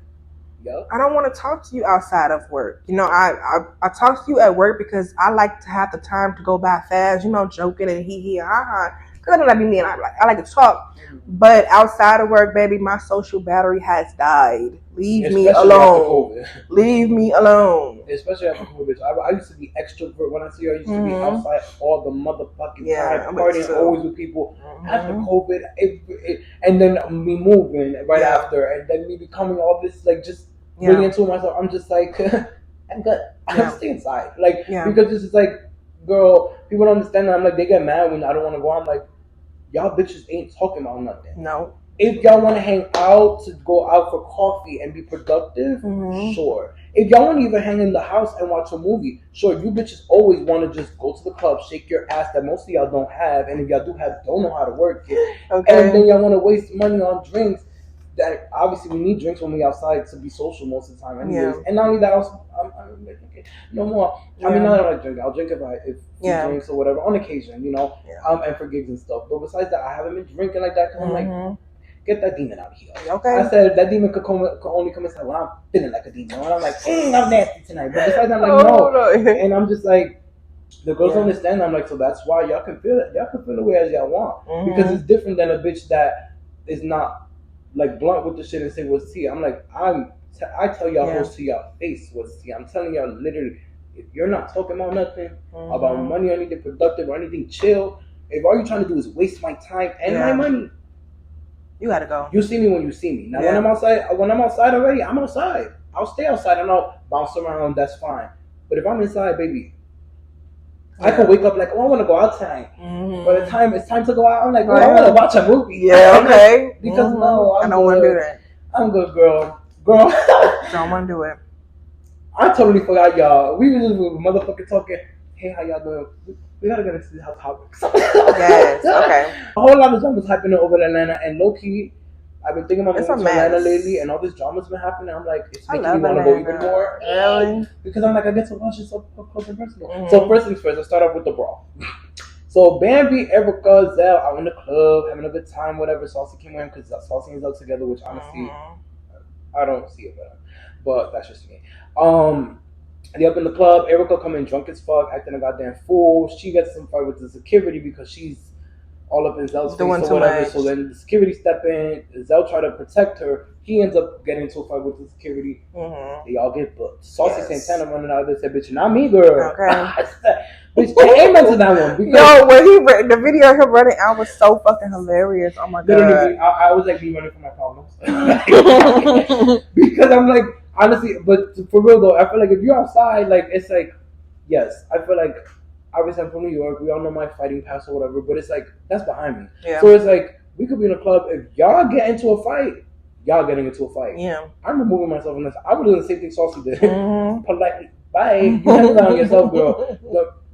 Yep. I don't want to talk to you outside of work. You know, I talk to you at work because I like to have the time to go by fast. You know, joking and hee ha ha. Because I be me and I like to talk. But outside of work, baby, my social battery has died. Leave me alone. Leave me alone. Especially after COVID. I used to be extrovert when I see her. I used to be outside all the motherfucking time, partying always with people. After COVID, and then me moving right after, and then me becoming all this like just really into myself. I'm just like, I'm good. I'm stay inside, like because this is like, girl, people don't understand that. I'm like, they get mad when I don't want to go. I'm like, y'all bitches ain't talking about nothing. No. If y'all want to hang out, to go out for coffee and be productive, sure. If y'all want to even hang in the house and watch a movie, sure. You bitches always want to just go to the club, shake your ass that most of y'all don't have, and if y'all do have, don't know how to work it. Okay. And then y'all want to waste money on drinks. That obviously we need drinks when we outside to be social most of the time, anyways. And not only that, I'm like, okay, no more. I mean, not that I like drinking. I'll drink if drinks or whatever on occasion, you know, and for gigs and stuff. But besides that, I haven't been drinking like that because I'm like, get that demon out of here. Okay. I said that demon could only come inside when I'm feeling like a demon. When I'm like, I'm nasty tonight. But besides that, I'm like, no. And I'm just like, the girls don't understand. I'm like, so that's why y'all can feel it. Y'all can feel the way as y'all want. Because it's different than a bitch that is not like blunt with the shit and say what's tea. I'm like, I tell y'all hoes to y'all face what's tea. I'm telling y'all literally, if you're not talking about nothing, about money or anything productive or anything chill, if all you're trying to do is waste my time and my money, you gotta go. You see me when you see me. Now when I'm outside already, I'm outside. I'll stay outside and I'll bounce around, that's fine. But if I'm inside, baby, I can wake up like, oh, I want to go out tonight. By the time it's time to go out, I'm like, oh, I want to watch a movie. Yeah, okay. Because no, I don't want to do that. I'm good, girl. Don't want to do it. I totally forgot, y'all. We were just motherfucking talking. Hey, how y'all doing? We gotta get into the hottopics. Yes, okay. A whole lot of drama is happening over in Atlanta, and low key, I've been thinking about moving to Atlanta lately, and all this drama's been happening. I'm like, it's making me want to go even more. Really? Because I'm like, I get to watch it so close and personal. So first things first, I start off with the brawl. So Bambi, Erica, Zell out in the club, having a good time, whatever. Saucy came in because Saucy and Zell together, which honestly, I don't see it better. But that's just me. They up in the club, Erica coming drunk as fuck, acting a goddamn fool. She gets some fight with the security because she's all up in Zell's face or whatever. Much. So then the security step in, Zell try to protect her. He ends up getting into a fight with the security. They all get booked. Saucy Santana running out of there said, bitch, not me, girl. Okay. Bitch, amen to that one. Yo, when the video of him running out was so fucking hilarious. Oh my god. Literally, I was like, me running from my problems. Because I'm like, honestly, but for real though, I feel like if you're outside, like, it's like, yes, I feel like, obviously I'm from New York, we all know my fighting past or whatever, but it's like, that's behind me. Yeah. So it's like, we could be in a club, if y'all get into a fight, y'all getting into a fight. Yeah. I'm removing myself from this. I would do the same thing Saucy did. Politely, bye, you handle that on yourself, girl.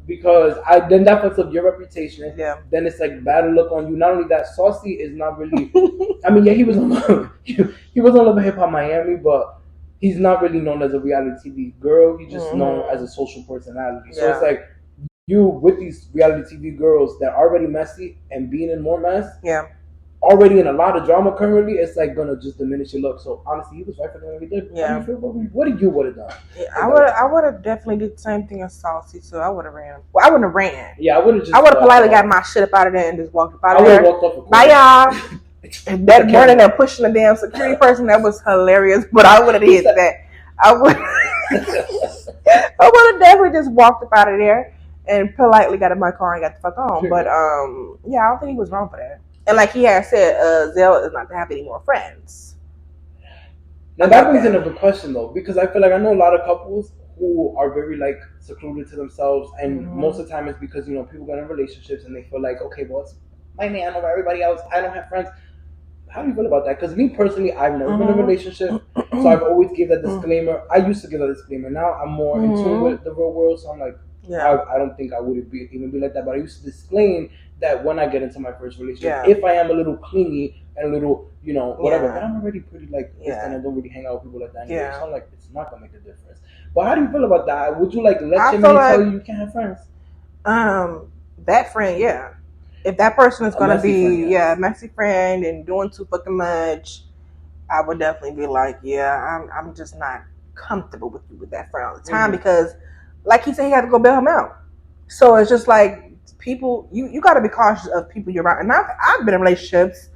Because then that fucks up your reputation. Yeah. Then it's like bad look on you. Not only that, Saucy is not really, I mean, yeah, he was on Love and Hip Hop Miami, but he's not really known as a reality TV girl. He's just known as a social personality. So it's like, you with these reality TV girls that are already messy and being in more mess, already in a lot of drama currently, it's like gonna just diminish your look. So honestly, he was right for that what he did. Yeah. How do you feel? What did you would have done? Yeah, I would have definitely did the same thing as Saucy. So I would have ran. Well, I wouldn't have ran. Yeah, I would have just. I would have politely got my shit up out of there and just walked up out of there. I would have walked off. Bye, y'all. And that running and pushing the damn security person, that was hilarious. But I would have did that. I would have definitely just walked up out of there and politely got in my car and got the fuck on. But yeah, I don't think he was wrong for that. And like he had said, Zell is not to have any more friends. Now that brings in a question though, because I feel like I know a lot of couples who are very like secluded to themselves, and most of the time it's because, you know, people get in relationships and they feel like, okay, well, it's my man over everybody else. I don't have friends. How do you feel about that? Because me personally, I've never been in a relationship, so I've always give that disclaimer. I used to give that disclaimer. Now I'm more in tune with the real world, so I'm like, I don't think I would even be like that. But I used to disclaim that when I get into my first relationship, if I am a little clingy and a little, you know, whatever, but I'm already pretty like this, and I don't really hang out with people like that anyway. So I'm like, it's not gonna make a difference. But how do you feel about that? Would you like let your man tell you can't have friends? That friend, yeah. If that person is gonna be a messy friend and doing too fucking much, I would definitely be like, yeah, I'm just not comfortable with you with that friend all the time because, like he said, he had to go bail him out. So it's just like people, you got to be cautious of people you're around. And I've been in relationships,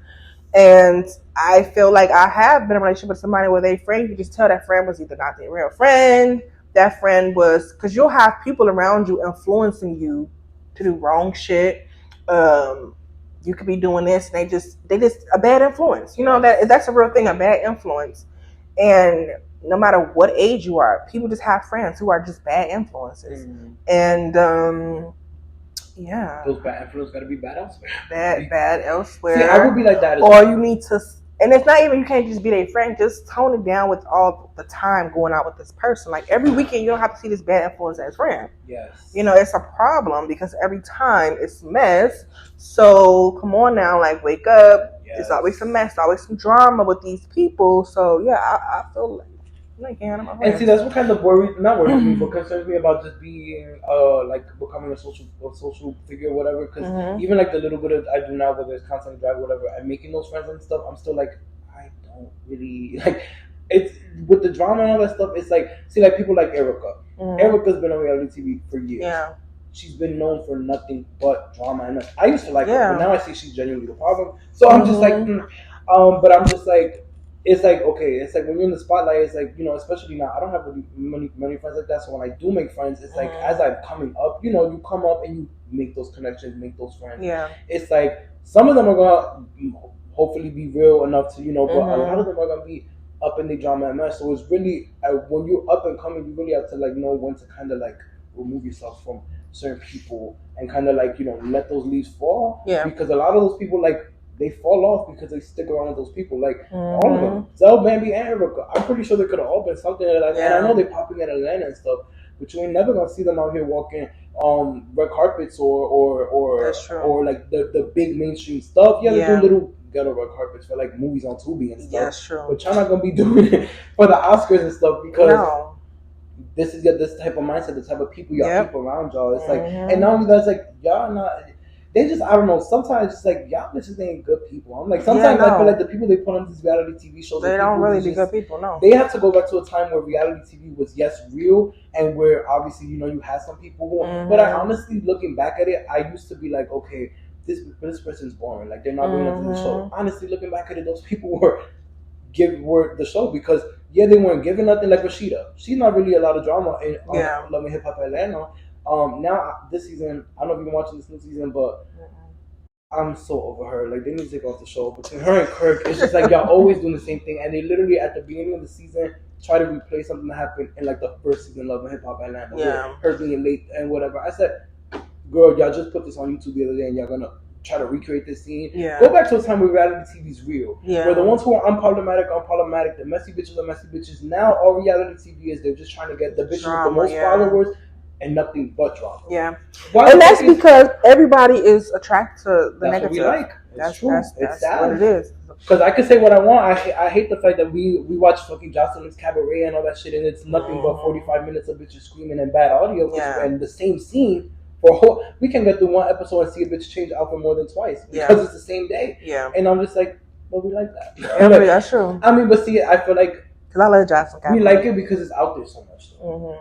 and I feel like I have been in a relationship with somebody where they friend, you just tell that friend was either not their real friend, that friend was, because you'll have people around you influencing you to do wrong shit. You could be doing this, and they just a bad influence. You know that's a real thing, a bad influence. And no matter what age you are, people just have friends who are just bad influences. And yeah, those bad influences gotta be bad elsewhere. Bad elsewhere. See, I would be like that. Or you need to, and it's not even, you can't just be their friend. Just tone it down with all the time going out with this person. Like every weekend, you don't have to see this bad influence as friend. Yes. You know, it's a problem because every time it's mess. So come on now, like wake up. Yes. It's always some mess, always some drama with these people. So yeah, I feel like. And see, that's what kind of not worries me, but concerns me about just being like becoming a social figure or whatever. Because even like the little bit of I do now, whether it's constantly drive or whatever, and making those friends and stuff, I'm still like, I don't really like. It's with the drama and all that stuff. It's like, see, like people like Erica. Erica's been on reality TV for years. Yeah. She's been known for nothing but drama, and I used to like her, but now I see she's genuinely the problem. So I'm just like, but I'm just like. It's like, okay, it's like when you're in the spotlight, it's like, you know, especially now, I don't have really many friends like that. So when I do make friends, it's like, as I'm coming up, you know, you come up and you make those connections, make those friends. Yeah. It's like, some of them are going to hopefully be real enough to, you know, but a lot of them are going to be up in the drama and mess. So it's really, when you're up and coming, you really have to, like, know when to kind of, like, remove yourself from certain people and kind of, like, you know, let those leaves fall. Yeah. Because a lot of those people, like, they fall off because they stick around with those people. Like, all of them. Zell, Bambi, and Erica. I'm pretty sure they could have all been something like that. Yeah. And I know they're popping in Atlanta and stuff, but you ain't never going to see them out here walking red carpets or like the big mainstream stuff. Yeah, they do little ghetto red carpets for like movies on Tubi and stuff. Yeah, that's true. But y'all not going to be doing it for the Oscars and stuff because this is this type of mindset, the type of people y'all keep around y'all. It's like, and not only that's like, y'all not... They just, I don't know, sometimes it's like, y'all bitches ain't good people. I'm like, sometimes I feel like the people they put on these reality TV shows, they don't really be good people, no. They have to go back to a time where reality TV was, yes, real, and where obviously, you know, you had some people who, but I honestly, looking back at it, I used to be like, okay, this person's boring. Like, they're not going into the show. Honestly, looking back at it, those people were the show because, yeah, they weren't giving nothing like Rashida. She's not really a lot of drama in Love and Hip Hop Atlanta. Now this season, I don't know if you've been watching this new season, but I'm so over her. Like, they need to take off the show. Between her and Kirk, it's just like y'all always doing the same thing, and they literally at the beginning of the season try to replay something that happened in like the first season of Love and Hip Hop Atlanta. Yeah, her being late and whatever. I said, girl, y'all just put this on YouTube the other day, and y'all gonna try to recreate this scene. Yeah, go back to a time where reality TV's real. Yeah, where the ones who are unproblematic, the messy bitches are messy bitches. Now all reality TV is they're just trying to get the bitches with the most followers. And nothing but drama. Yeah, and that's because everybody is attracted to the negative. What we like. That's true. That's what it is. Because I can say what I want. I hate the fact that we watch fucking Jocelyn's Cabaret and all that shit, and it's nothing but 45 minutes of bitches screaming and bad audio, and the same scene for a whole. We can get through one episode and see a bitch change outfit more than twice because it's the same day. Yeah, and I'm just like, well, we like that. Yeah, that's true. I mean, but see, I feel like. Because I love Jocelyn Cabaret. We like it because it's out there so much.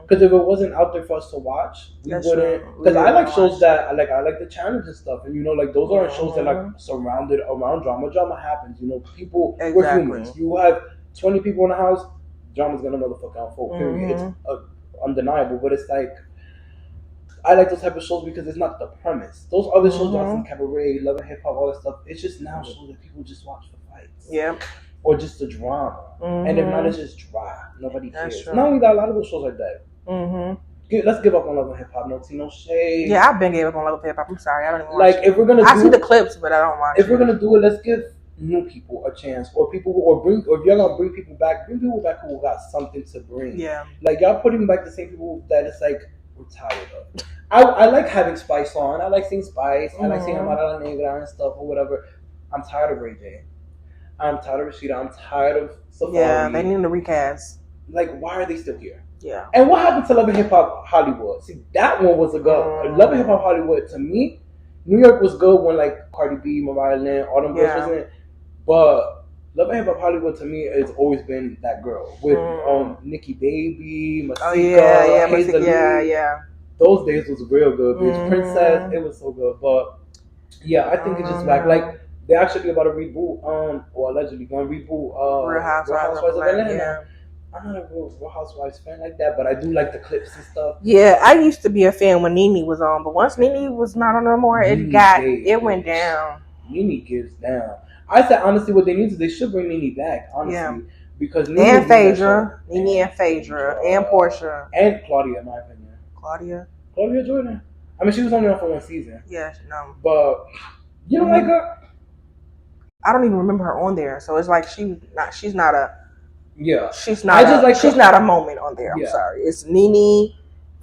Because if it wasn't out there for us to watch, we wouldn't. Because I like shows that I like the challenge and stuff, and you know, like those aren't shows that like surrounded around drama. Drama happens, you know. People, we're humans. You have 20 people in the house, drama's gonna motherfucking unfold. Period. It's undeniable, but it's like I like those type of shows because it's not the premise. Those other shows, Jocelyn Cabaret, Love and Hip Hop, all that stuff. It's just now shows that people just watch for fights. Yeah. Or just the drama. And if not, it's just dry. Nobody cares. Not only that, a lot of those shows are dead. Let's give up on Love and Hip Hop. No shade. Yeah, I've been gave up on Love and Hip Hop. I'm sorry. I don't even watch it. If we're gonna I see the clips, but I don't watch it. If we're going to do it, let's give new people a chance. Or people or if you're going to bring people back who got something to bring. Yeah. Like, y'all putting back the same people that it's like, we're tired of. I like having Spice on. I like seeing Spice. I like seeing Amara La Negra and stuff or whatever. I'm tired of Ray J. I'm tired of Rashida. I'm tired of Safari. Yeah, they need to recast. Like, why are they still here? Yeah. And what happened to Love and Hip Hop Hollywood? See, that one was a good. Love and Hip Hop Hollywood, to me, New York was good when, like, Cardi B, Mariah Lynn, all them girls was in it. But Love and Hip Hop Hollywood to me has always been that girl with Nikki Baby, Masika, Hazel Lee. Those days was real good, bitch. Princess, it was so good. But yeah, I think it's just like they're actually about to reboot, or allegedly going to reboot Real Housewives of Atlanta. Yeah. I'm not a Real Housewives fan like that, but I do like the clips and stuff. Yeah, I used to be a fan when Nene was on, but once Nene was not on no more, it went down. Nene gives down. I said honestly, what they need to they should bring Nene back. Honestly, because Nene and Phaedra, Nene and Phaedra, and Portia, and Claudia, in my opinion. Claudia Jordan. I mean, she was only on for one season. Yeah, no. But you don't like her? I don't even remember her on there. So it's like she's not she's not a moment on there. I'm sorry. It's Nene,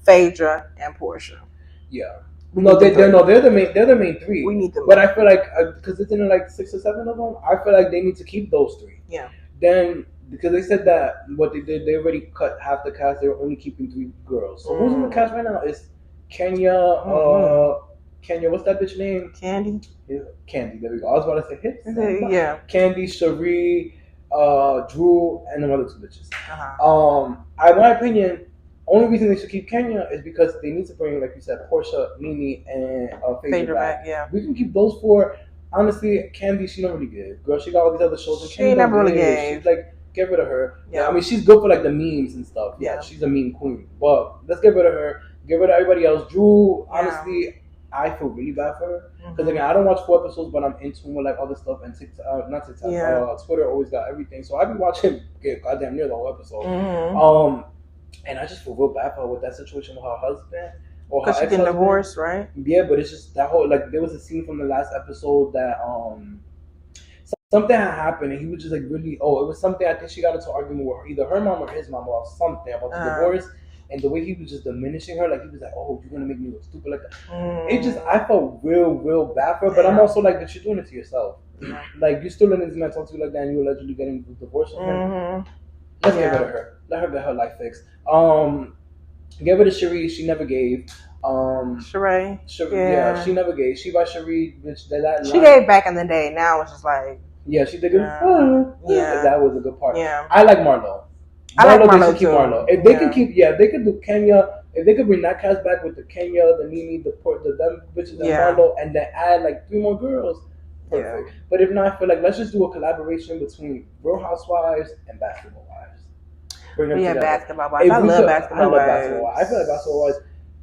Phaedra, and Portia. Yeah. They're the main three. We need them. But I feel like because it's in like 6 or 7 of them, I feel like they need to keep those 3. Yeah. Then because they said that what they did, they already cut half the cast. They were only keeping 3 girls. So who's in the cast right now? It's Kenya. Kenya, what's that bitch name? Candy. Yeah, Candy. There we go. I was about to say Hips. Yeah. Candy, Cherie, Drew, and the other 2 bitches. In my opinion, only reason they should keep Kenya is because they need to bring, like you said, Portia, Nene, and Phaedra back. Yeah. We can keep those 4. Honestly, Candy, she don't really give. Girl, she got all these other shows. And she never really gave. She's like, get rid of her. Yeah. I mean, she's good for like the memes and stuff. Yeah. She's a meme queen. But let's get rid of her. Get rid of everybody else. Drew, honestly, I feel really bad for her because again, I don't watch 4 episodes, but I'm in tune with like other stuff and TikTok, not TikTok. Twitter always got everything, so I be watching goddamn near the whole episode. And I just feel real bad for her with that situation with her husband or her ex-husband. Because she getting divorced, right? Yeah, but it's just that whole like there was a scene from the last episode that something had happened and he was just like really it was something I think she got into an argument with either her mom or his mom about something about the divorce. And the way he was just diminishing her, like he was like, "Oh, you're gonna make me look stupid like that." It just, I felt real bad for her. But I'm also like, "But you're doing it to yourself. Like you're still letting this man talk to you like that, and you're allegedly getting divorced from him. Let's get rid of her. Let her get her life fixed. Get rid of Cherie. She never gave. Sheree. Yeah, she never gave. She by Cherie, bitch. She gave back in the day. Now it's just like. Yeah, she did good. That was a good part. Yeah. I like Marlo. I like Marlo too. Marlo. If they could keep, they could do Kenya. If they could bring that cast back with the Kenya, the Nene, the them bitches, and Marlo, and then add like 3 more girls, perfect. Yeah. But if not, I feel like let's just do a collaboration between Real Housewives and Basketball Wives. Bring them together. Basketball Wives. I love Basketball Wives. I feel like Basketball Wives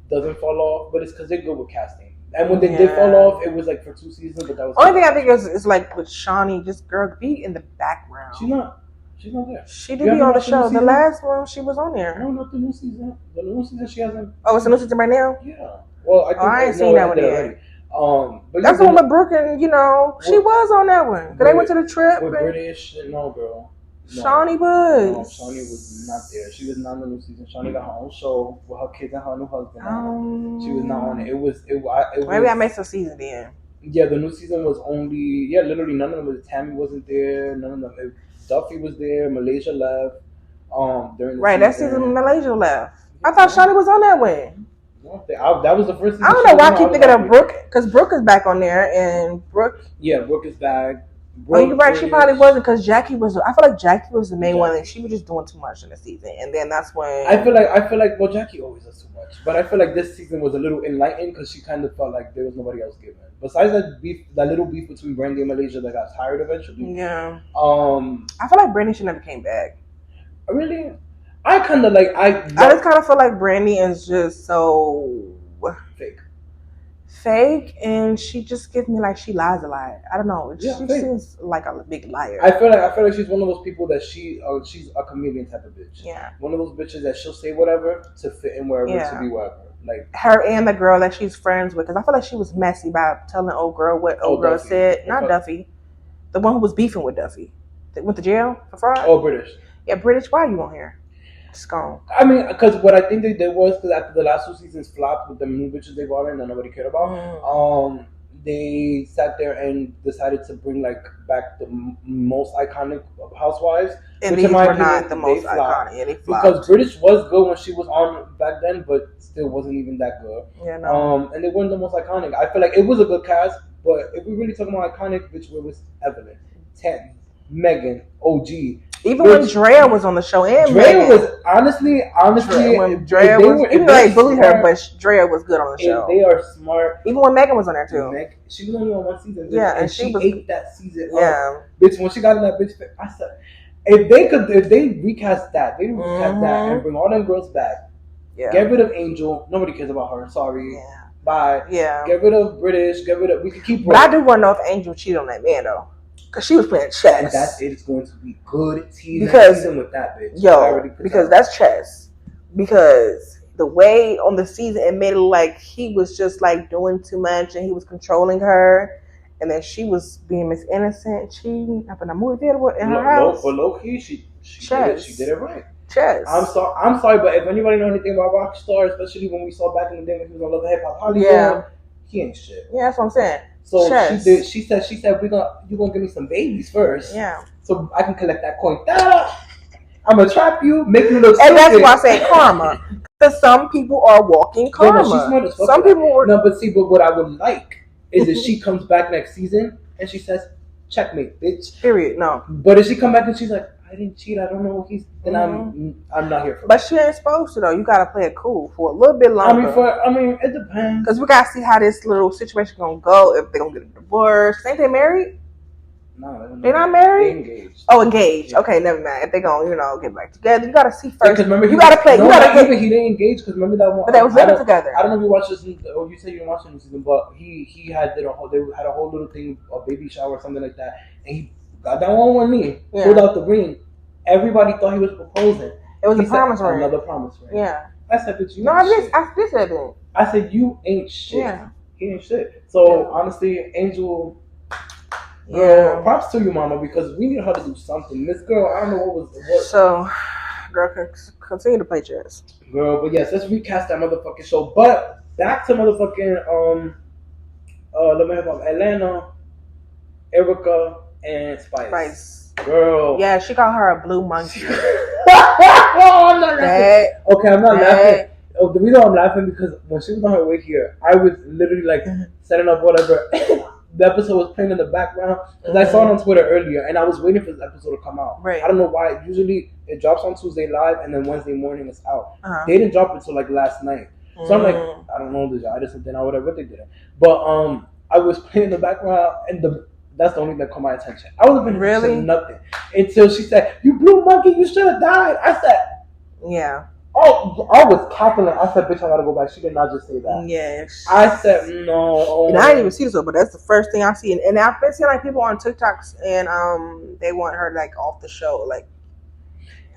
doesn't fall off, but it's because they're good with casting. And when they did fall off, it was like for 2 seasons, but that was only thing I think is like with Shawnee, just girl be in the background. She's not there. She did be on the show. The last one, she was on there. No, not the new season. The new season, she hasn't. Oh, it's the new season right now? Yeah. Well, I think I ain't seen that one yet. But that's the one with Brooke and, she was on that one. Because they went to the trip. With British, no, girl. No. Shawnee was. No, Shawnee was not there. She was not on the new season. Shawnee got her own show with her kids and her new husband. She was not on it. It was maybe I missed a season then. Yeah, the new season was only, literally none of them was, Tammy wasn't there, none of them. Duffy was there. Malaysia left. During the season. That season Malaysia left. I thought Shawnee was on that one. No, that was the first season. I don't know why I keep thinking of Brooke, because Brooke is back on there, and Brooke. Yeah, Brooke is back. You're right. She probably wasn't, because Jackie was. I feel like Jackie was the main one, and she was just doing too much in the season, and then that's when. I feel like well, Jackie always does too much, but I feel like this season was a little enlightened because she kind of felt like there was nobody else giving. Besides that little beef between Brandy and Malaysia that got tired eventually. Yeah. I feel like Brandy should never came back. Really? I kind of like I just kind of feel like Brandy is just so fake, and she just gives me like she lies a lot. I don't know. She seems like a big liar. I feel like she's one of those people that she's a chameleon type of bitch. Yeah. One of those bitches that she'll say whatever to fit in wherever to be wherever. Like her and the girl that she's friends with, because I feel like she was messy by telling old girl what old girl Duffy. said. Not Duffy, the one who was beefing with Duffy, that went to jail for fraud. Oh, British. Yeah, British. Why are you on here? It's gone. I mean, because what I think they did was because after the last 2 seasons flopped with the new bitches they brought in that nobody cared about, they sat there and decided to bring back the most iconic housewives. And these were not the most iconic. Yeah, they flopped. Because British was good when she was on back then, but still wasn't even that good. Yeah, no. And they weren't the most iconic. I feel like it was a good cast, but if we really talking about iconic, bitch, where was Evelyn? 10. Megan, OG. Even when Drea was on the show, and Drea Megan. was honestly, when Drea was, even though they bullied her, but Drea was good on the show. They are smart. Even when Megan was on there too. She was only on one season. Yeah, and she ate that season. Yeah, bitch. When she got in that bitch, I said, if they recast that, and bring all them girls back. Yeah. Get rid of Angel. Nobody cares about her. Sorry. Yeah. Bye. Yeah. Get rid of British. We can keep. But I do want to know if Angel cheated on that man though. Because she was playing chess. And that's it. It's going to be good season with that bitch. Because that's chess. Because the way on the season it made it look like he was just like doing too much and he was controlling her. And then she was being Miss Innocent, cheating up in a movie theater in her house. For low key, she did it right. Chess. I'm sorry, but if anybody know anything about Rockstar, especially when we saw back in the day when he was on Love and Hip Hop Hollywood, he ain't shit. Yeah, that's what I'm saying. So she said you're gonna give me some babies first. Yeah. So I can collect that coin. I'm gonna trap you, make you look stupid. And that's why I say karma. Because some people are walking karma. She's smart as fuck. Some people were but what I would like is if she comes back next season and she says, checkmate, bitch. Period. No. But if she come back and she's like, I didn't cheat, I don't know what he's then I'm not here for But she ain't supposed to though. You gotta play it cool for a little bit longer. I mean it depends. Because we gotta see how this little situation gonna go, if they're gonna get a divorce. Ain't they married? No, they're not married? They're engaged. Oh, engaged. Yeah. Okay, never mind. If they're gonna, get back together, you gotta see first. Yeah, remember you gotta play. No, you gotta even he didn't engage because remember that one. But they was living together. I don't know if you watched this, or you said you didn't watch this season, but they had a whole little thing, a baby shower or something like that, and he got that one knee, pulled out the ring. Everybody thought he was proposing. It was a promise ring. Another promise ring. Yeah. I said, but you. No, I did say that. I said you ain't shit. Yeah. He ain't shit. So honestly, Angel. Yeah. Props to you, mama, because we need her to do something. This girl, I don't know what. So, girl, continue to play chess. Girl, but yes, let's recast that motherfucking show. But back to motherfucking let me have Atlanta, Erica, and Spice. Girl. Yeah, she called her a blue monkey. I'm not laughing. Okay, I'm not laughing. Oh, the reason I'm laughing because when she was on her way here, I was literally like setting up whatever. The episode was playing in the background because I saw it on Twitter earlier, and I was waiting for this episode to come out. Right. I don't know why. Usually it drops on Tuesday live, and then Wednesday morning it's out. They didn't drop it until like last night, so I'm like, I don't know, I just something or whatever they did. But I was playing in the background, and that's the only thing that caught my attention. I wasn't paying attention to nothing until she said, "You blue monkey, you should have died." I said, "Yeah." Oh, I was cackling. I said, bitch, I gotta go back. She did not just say that. Yes. I said, no. And I didn't even see this, but that's the first thing I see. And I've been seeing like people on TikToks and they want her like off the show. Like,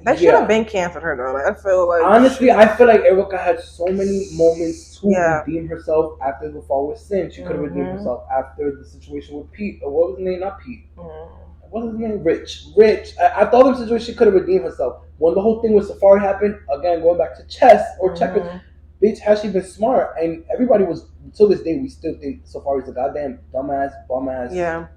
they should have been canceled her though. Like, I feel like. Honestly, I feel like Erica had so many moments to redeem herself after the fall with Sin. She could have redeemed herself after the situation with Pete. Or what was his name? Not Pete. What was his name? Rich. I thought in the situation she could have redeemed herself. When the whole thing with Safari happened, again, going back to chess or checkers, bitch, has she been smart? And everybody was, till this day, we still think Safari's a goddamn dumbass, bum ass. Yeah.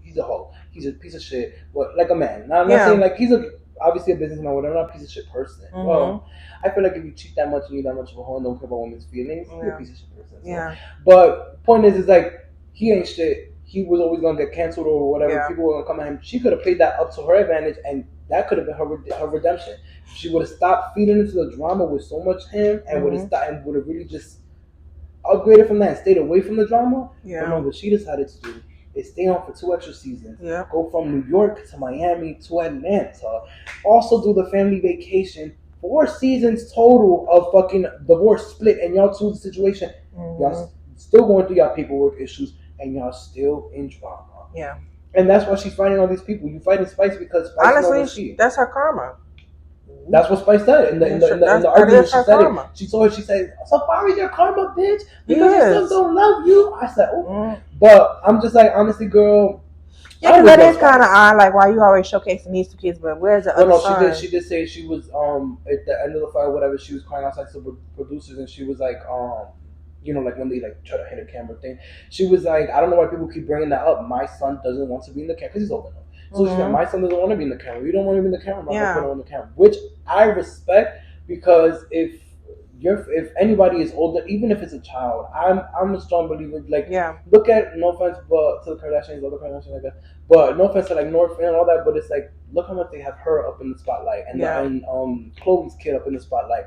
He's a hoe. He's a piece of shit. But like a man. Now, I'm not saying like he's obviously a businessman, whatever, not a piece of shit person. Well, I feel like if you cheat that much and you're that much of a hoe and don't care about women's feelings, you're a piece of shit person. So. Yeah. But point is like, he ain't shit. He was always going to get canceled or whatever. Yeah. People were going to come at him. She could have played that up to her advantage, and that could have been her redemption. She would have stopped feeding into the drama with so much him, and would have really just upgraded from that and stayed away from the drama. Yeah. But no, what she decided to do is stay on for 2 extra seasons. Yeah. Go from New York to Miami to Atlanta. Also do the family vacation. 4 seasons total of fucking divorce split, and y'all two the situation. Y'all still going through y'all paperwork issues. And y'all still in drama. Yeah. And that's why she's fighting all these people. You fighting Spice because Spice honestly, that's her karma. That's what Spice said in the argument. She said it. She told her, she said, Safari's your karma, bitch. Because your sons don't love you. I said, oh. But I'm just like, honestly, girl. Yeah, because that is kind of odd. Like, why you always showcasing these 2 kids, but where's the other son? She did say she was at the end of the fight, whatever. She was crying outside some producers, and she was like, you know, like when they like try to hit a camera thing. She was like, I don't know why people keep bringing that up. My son doesn't want to be in the camera because he's old enough. So she said, my son doesn't want to be in the camera. You don't want to be in the camera. I'm going to put him on the camera. Which I respect because if if anybody is older, even if it's a child, I'm a strong believer. Like, Yeah. look at, no offense, but to the Kardashians, other Kardashians, like that. But no offense to like North and all that. But it's like, look how much they have her up in the spotlight, and Chloe's kid up in the spotlight,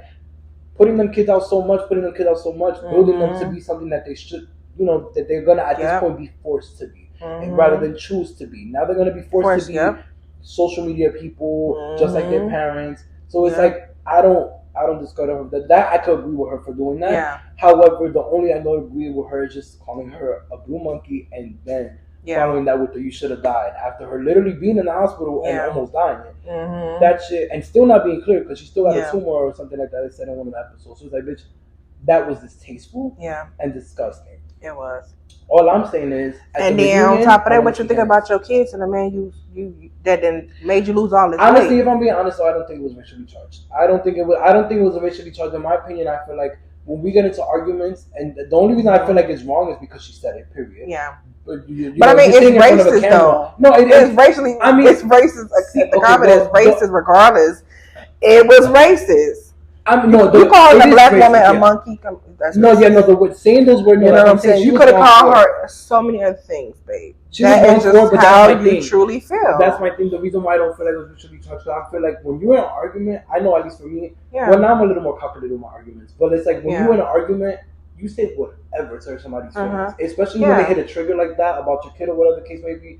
putting them kids out so much, building them to be something that they should, that they're gonna at this point be forced to be, rather than choose to be. Now they're gonna be forced to be social media people, just like their parents. So it's like, I don't discard her. That I could agree with her for doing that. Yeah. However, the only I don't agree with her is just calling her a blue monkey, and then following that with the "you should have died" after her literally being in the hospital and almost dying. That shit, and still not being clear because she still had a tumor or something like that. They said in one of the episodes. So it's like, bitch, that was distasteful and disgusting. It was. All I'm saying is, and then on top of that, what you think about your kids and the man you that then made you lose all this honestly, weight? If I'm being honest, so I don't think it was racially charged. I don't think it was racially charged. In my opinion, I feel like when we get into arguments, and the only reason I feel like it's wrong is because she said it. Period. Yeah. But I mean, it's racist though. No, it's racially. I mean, it's racist. The comment is racist regardless. It was racist. You calling a black woman a monkey? Saying those words. You know what I'm saying? You could have called her so many other things, babe. That is just how you truly feel. That's my thing. The reason why I don't feel like it was mutually charged, I feel like when you're in an argument, I know at least for me, well, now I'm a little more calculated with my arguments, but it's like when you're in an argument, you say whatever to hurt somebody's feelings, especially when they hit a trigger like that about your kid or whatever the case may be.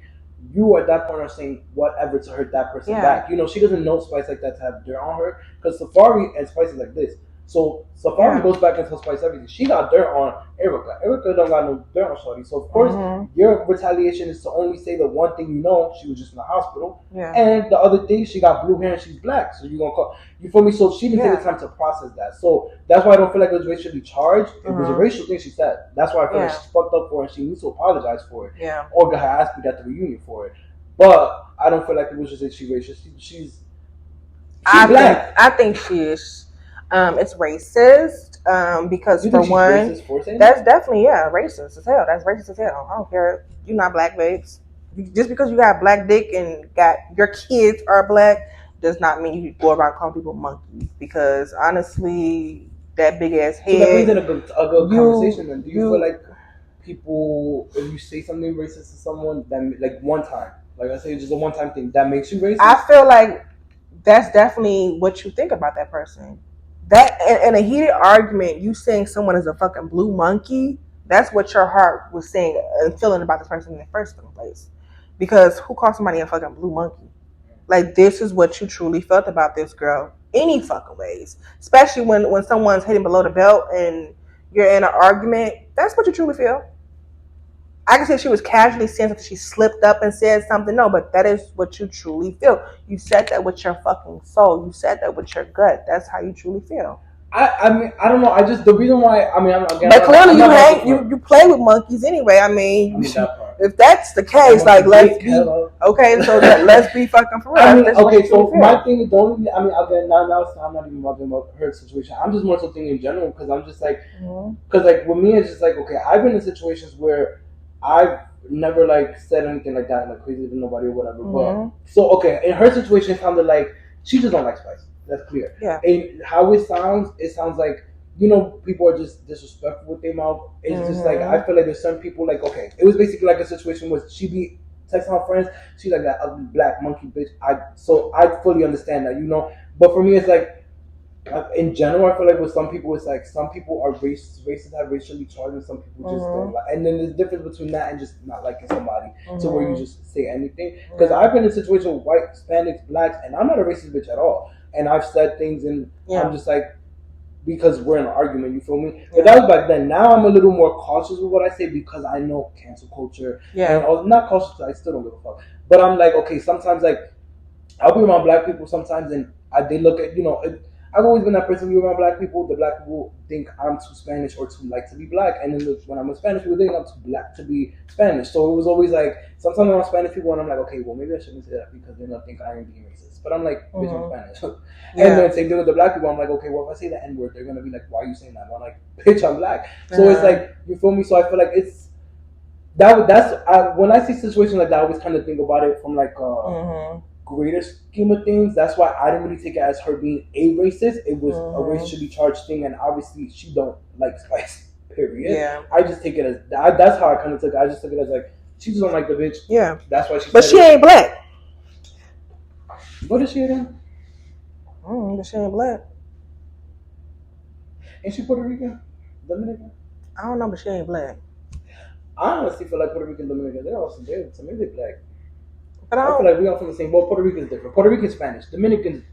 You at that point are saying whatever to hurt that person back. She doesn't know Spice like that to have dirt on her, because Safari and Spice is like this. So Safari goes back and tells Spice everything. She got dirt on Erica. Erica don't got no dirt on Shorty. So of course your retaliation is to only say the one thing she was just in the hospital. Yeah. And the other thing, she got blue hair and she's black. So you're gonna call, you feel me? So she didn't take the time to process that. So that's why I don't feel like it was racially charged. It was a racial thing she said. That's why I feel like she's fucked up for it and she needs to apologize for it. Yeah. Or get her ass beat at the reunion for it. But I don't feel like it was just that she's racist. She's black. I think she is. It's racist because for one, that's definitely racist as hell. That's racist as hell. I don't care. You're not black, babes. Just because you got black dick and got your kids are black does not mean you go around calling people monkeys. Because honestly, that big ass head. So that brings in a good conversation. Then do you feel like people, if you say something racist to someone, that like one time, like I say, just a one time thing, that makes you racist? I feel like that's definitely what you think about that person. That in a heated argument, you saying someone is a fucking blue monkey, that's what your heart was saying and feeling about this person in the first place. Because who calls somebody a fucking blue monkey? Like, this is what you truly felt about this girl, any fucking ways. Especially when someone's hitting below the belt and you're in an argument, that's what you truly feel. I can say she was casually saying something, she slipped up and said something. No, but that is what you truly feel. You said that with your fucking soul. You said that with your gut. That's how you truly feel. I mean, I don't know. I just, the reason why, I mean, but clearly you play with monkeys anyway. I mean if that's the case, like, let's be okay. So let's be fucking for real. I mean, okay, so my thing is, now I'm not even talking about her situation. I'm just more so thinking in general, because I'm just like, because like with me, it's just like, okay, I've been in situations where I've never like said anything like that, like crazy to nobody or whatever. But so okay, in her situation, it sounded like she just don't like Spice. That's clear. Yeah. And how it sounds like, people are just disrespectful with their mouth. It's just like, I feel like there's some people like, okay, it was basically like a situation where she be texting her friends, she's like that ugly black monkey bitch. So I fully understand that, But for me, it's like, in general, I feel like with some people, it's like some people are racists have racially charged, and some people just don't like. And then there's a difference between that and just not liking somebody to where you just say anything. Because I've been in a situation with white, Hispanics, blacks, and I'm not a racist bitch at all. And I've said things, and I'm just like, because we're in an argument, you feel me? But that was back then. Now I'm a little more cautious with what I say because I know cancel culture. Yeah. And I'm not cautious, I still don't give a fuck. But I'm like, okay, sometimes like I'll be around black people sometimes, and they look at, I've always been that person. You're around black people. The black people think I'm too Spanish or too like to be black, and then when I'm with Spanish people, they think I'm too black to be Spanish. So it was always like, sometimes I'm Spanish people, and I'm like, okay, well maybe I shouldn't say that because they're gonna think I am being racist. But I'm like, bitch, I'm Spanish. And then same thing with the black people. I'm like, okay, well if I say the N word, they're gonna be like, why are you saying that? And I'm like, bitch, I'm black. So it's like, you feel me? So I feel like it's when I see situations like that, I always kind of think about it from like greater scheme of things, that's why I didn't really take it as her being a racist. It was a race should be charged thing, and obviously she don't like spice. Period. Yeah. I just take it as that's how I kind of took it. I just took it as like she just don't like the bitch. Yeah. That's why she. But she ain't black. What is she then? But she ain't black. Ain't she Puerto Rican? Dominican? I don't know, but she ain't black. I honestly feel like Puerto Rican Dominican, they're also there. To me, they're black. But I feel like we all from the same. Well, Puerto Rican is different. Puerto Rican Spanish. Dominican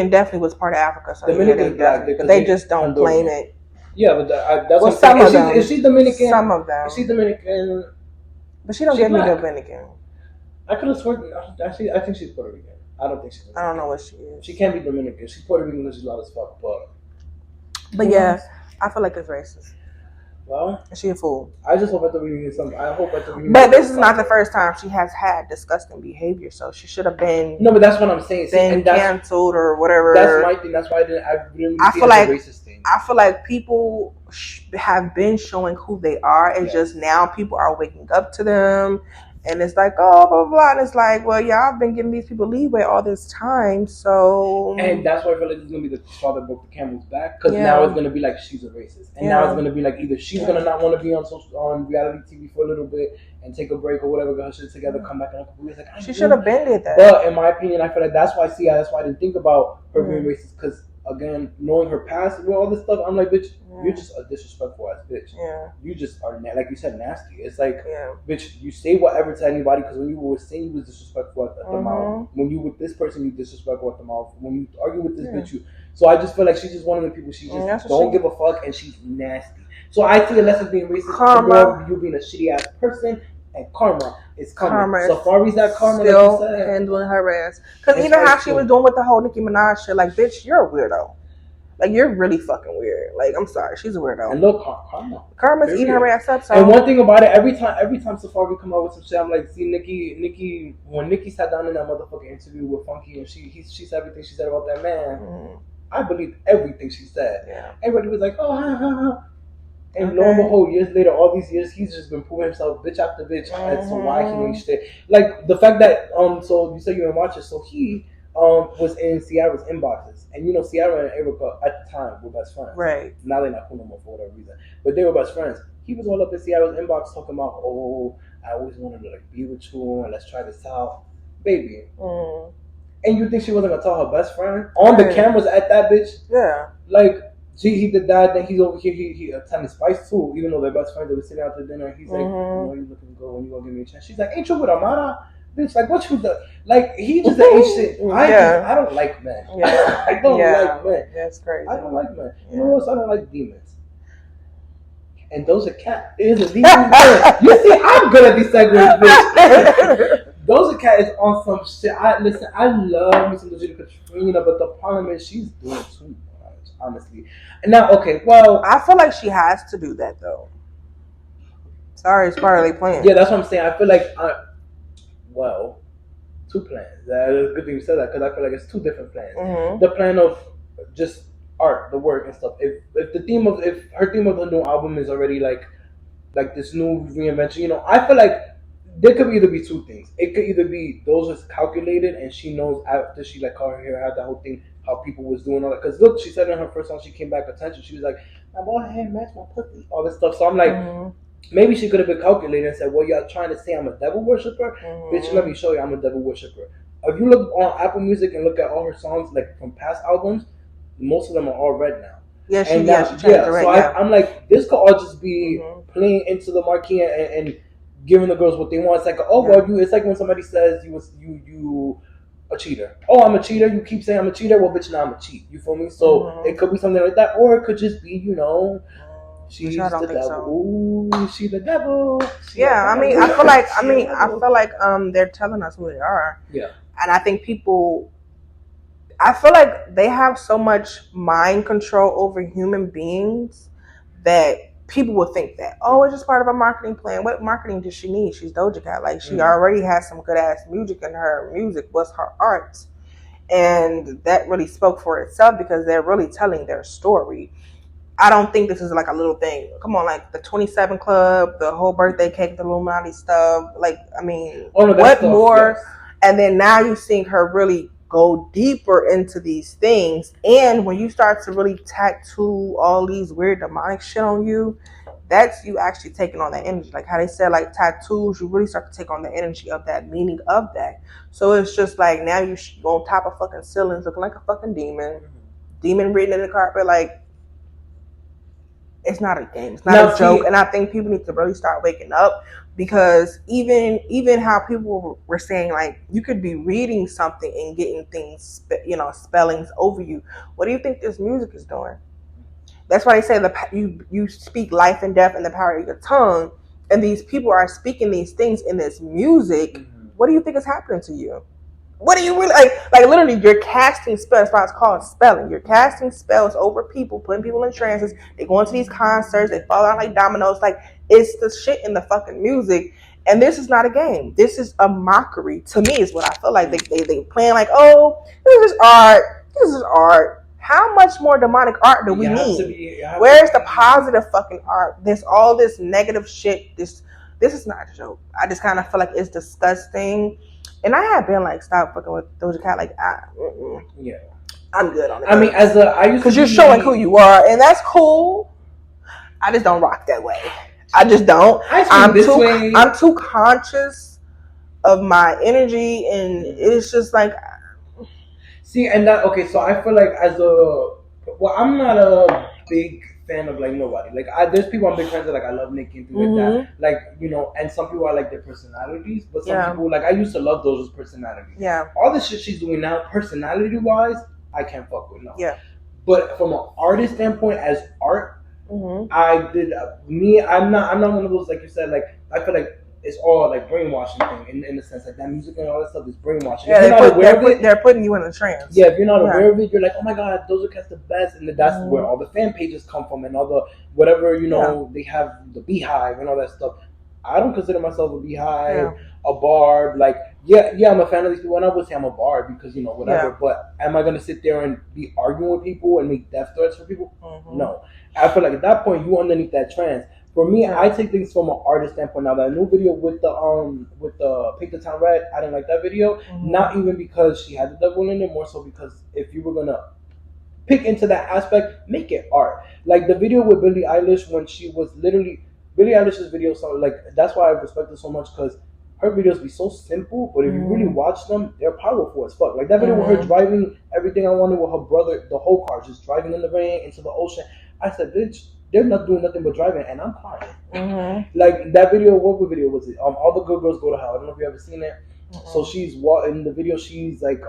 definitely was part of Africa. So Dominican black, but they just don't claim it. Yeah, but that's what some of them. Is she Dominican? Some of them. Is she Dominican? But she don't get me Dominican. I could have sworn. Actually, I think she's Puerto Rican. I don't think she's Dominican. I don't know what she is. She can't be Dominican. She's Puerto Rican because she's loud as fuck. But yeah, I feel like it's racist. Well, she a fool. I just hope at the reunion something. I hope at the reunion. But this is not the first time she has had disgusting behavior, so she should have been. No, but that's what I'm saying. Been canceled or whatever. That's my thing. That's why I didn't. I feel like racist thing. I feel like people have been showing who they are, and just now people are waking up to them. And it's like, oh, blah, blah, blah. And it's like, well, y'all been giving these people leeway all this time, so... And that's why I feel like this is going to be the straw that broke the camel's back. Because now it's going to be like she's a racist. And now it's going to be like either she's going to not want to be on reality TV for a little bit and take a break or whatever, get her shit together, come back in a couple weeks. Like, she should have been did that. But in my opinion, I feel like that's why I didn't think about her being racist. Because, again, knowing her past with all this stuff, I'm like, bitch, you're just a disrespectful ass bitch. Yeah. You just are, like you said, nasty. It's like, bitch, you say whatever to anybody because when you were saying you was disrespectful at the mouth. When you with this person, you disrespectful at the mouth. When you argue with this bitch, you. So I just feel like she's just one of the people she just don't give a fuck and she's nasty. So I see it less as being racist, karma, you being a shitty ass person, and karma is coming. Safari's that karma, still like you said. Handling her ass. Because even how she was doing with the whole Nicki Minaj shit, like, bitch, you're a weirdo. Like, you're really fucking weird. Like, I'm sorry, she's a weirdo. And look, Karma's eating her ass up. So. And one thing about it, every time Safari come out with some shit, I'm like, see, Nikki, when Nikki sat down in that motherfucking interview with Funky and she said everything she said about that man, I believed everything she said. Yeah. Everybody was like, oh, ha, ha, ha. And lo and behold, years later, all these years, he's just been proving himself bitch after bitch as to why he ain't shit. Like, the fact that, so you say you didn't watch it, so he was in Ciara's inboxes. And you know, Ciara and Erica at the time were best friends. Right. Now they're not cool no more for whatever reason. But they were best friends. He was all up in Ciara's inbox talking about, oh, I always wanted to like be with you and let's try this out. Baby. And you think she wasn't gonna tell her best friend? On the cameras at that bitch? Yeah. Like, he did that, then he's over here, he attended Spice too, even though they're best friends, they were sitting out to dinner, he's like, you know, you looking good, when you gonna give me a chance? She's like, ain't you with Amara? Bitch, like, what you do? Like, he just ain't shit. I don't like men. Yeah. I don't like men. That's crazy. I don't like men. You know what else? I don't like demons. And Doja Cat is a demon. You see, I'm good at these segues, bitch. Doja Cat is on some shit. I love me some Doja Katrina, but the problem is she's doing too much, honestly. And now, okay, well, I feel like she has to do that though. Sorry, it's part of their plan. Yeah, that's what I'm saying. I feel like, well, two plans. It's good thing you said that because I feel like it's two different plans. The plan of just art, the work and stuff. If her theme of the new album is already like this new reinvention, you know, I feel like there could either be two things. It could either be those was calculated and she knows after she like caught her hair, had that whole thing, how people was doing all that. Because look, she said in her first song she came back attention. She was like, my boy hair match my pussy, all this stuff. So I'm like. Maybe she could have been calculated and said, well, y'all trying to say I'm a devil worshiper? Bitch, let me show you I'm a devil worshiper. If you look on Apple Music and look at all her songs, like from past albums, most of them are all red now. Yeah, she changed the red, so I'm like, this could all just be playing into the marquee and giving the girls what they want. It's like, oh, well, it's like when somebody says you a cheater. Oh, I'm a cheater. You keep saying I'm a cheater. Well, bitch, now I'm a cheat. You feel me? So it could be something like that, or it could just be, you know, she's the devil. So. Ooh, she's the devil. I feel like they're telling us who they are. Yeah. And I think I feel like they have so much mind control over human beings that people will think that, oh, it's just part of a marketing plan. What marketing does she need? She's Doja Cat. Like, she already has some good ass music, and her music was her art. And that really spoke for itself because they're really telling their story. I don't think this is like a little thing. Come on, like the 27 Club, the whole birthday cake, the Illuminati stuff. Like, I mean, what more? Yes. And then now you're seeing her really go deeper into these things. And when you start to really tattoo all these weird demonic shit on you, that's you actually taking on that energy. Like how they said, like tattoos, you really start to take on the energy of that, meaning of that. So it's just like now you on top of fucking ceilings looking like a fucking demon written in the carpet. Like, it's not a game, it's not a joke. And I think people need to really start waking up, because even how people were saying, like, you could be reading something and getting things, spellings over you. What do you think this music is doing? That's why they say you speak life and death in the power of your tongue, and these people are speaking these things in this music. What do you think is happening to you? What do you really like? Literally, you're casting spells. That's why it's called spelling. You're casting spells over people, putting people in trances. They go into these concerts. They fall out like dominoes. Like, it's the shit in the fucking music. And this is not a game. This is a mockery. To me, is what I feel like. They playing like, oh, this is art. This is art. How much more demonic art do we need? Where's the positive fucking art? There's all this negative shit. This is not a joke. I just kind of feel like it's disgusting. And I have been like, stop fucking with Doja Cat. Like, yeah, I'm good on it. I mean, I used because you're showing who you are, and that's cool. I just don't rock that way. I just don't. I'm too conscious of my energy, and it's just like. See, and that so I feel like I'm not a big fan of like nobody. Like there's people I'm big fans of, like I love Nicki and things like that. Like, and some people I like their personalities, but some people, like I used to love Doja's personality. Yeah. All the shit she's doing now, personality wise, I can't fuck with. No. Yeah. But from an artist standpoint, as art, I'm not one of those, like you said, like I feel like it's all like brainwashing thing in the sense like that music and all that stuff is brainwashing. Yeah, they're putting you in a trance. Yeah, if you're not aware of it, you're like, oh my god, Doja Cat's the best, and that's where all the fan pages come from and all the whatever they have the beehive and all that stuff. I don't consider myself a beehive, a barb. Like, I'm a fan of these people, and I would say I'm a barb because whatever. Yeah. But am I gonna sit there and be arguing with people and make death threats for people? No. I feel like at that point you underneath that trance. For me, I take things from an artist standpoint. Now, that new video with the Paint the Town Red, I didn't like that video. Not even because she had the devil in it, more so because if you were gonna pick into that aspect, make it art. Like the video with Billie Eilish when she was literally Billie Eilish's video. So like that's why I respect her so much, because her videos be so simple, but if you really watch them, they're powerful as fuck. Like that video with her driving everything I wanted with her brother, the whole car just driving in the rain into the ocean. I said, bitch. They're not doing nothing but driving, and I'm crying. Like that video. What video was it? All the good girls go to hell. I don't know if you ever seen it. So she's in the video. She's like,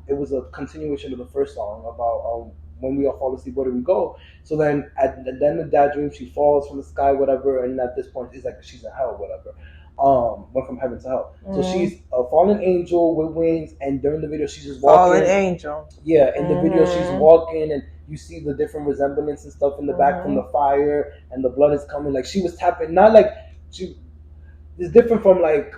it was a continuation of the first song about when we all fall asleep, where do we go? So then at the end of that dream, she falls from the sky, whatever. And at this point, it's like she's in hell, whatever. Went from heaven to hell. So she's a fallen angel with wings, and during the video, she's just walking. Fallen angel. Yeah, in the video, she's walking and. You see the different resemblance and stuff in the back from the fire, and the blood is coming. Like she was tapping, not like she. It's different from like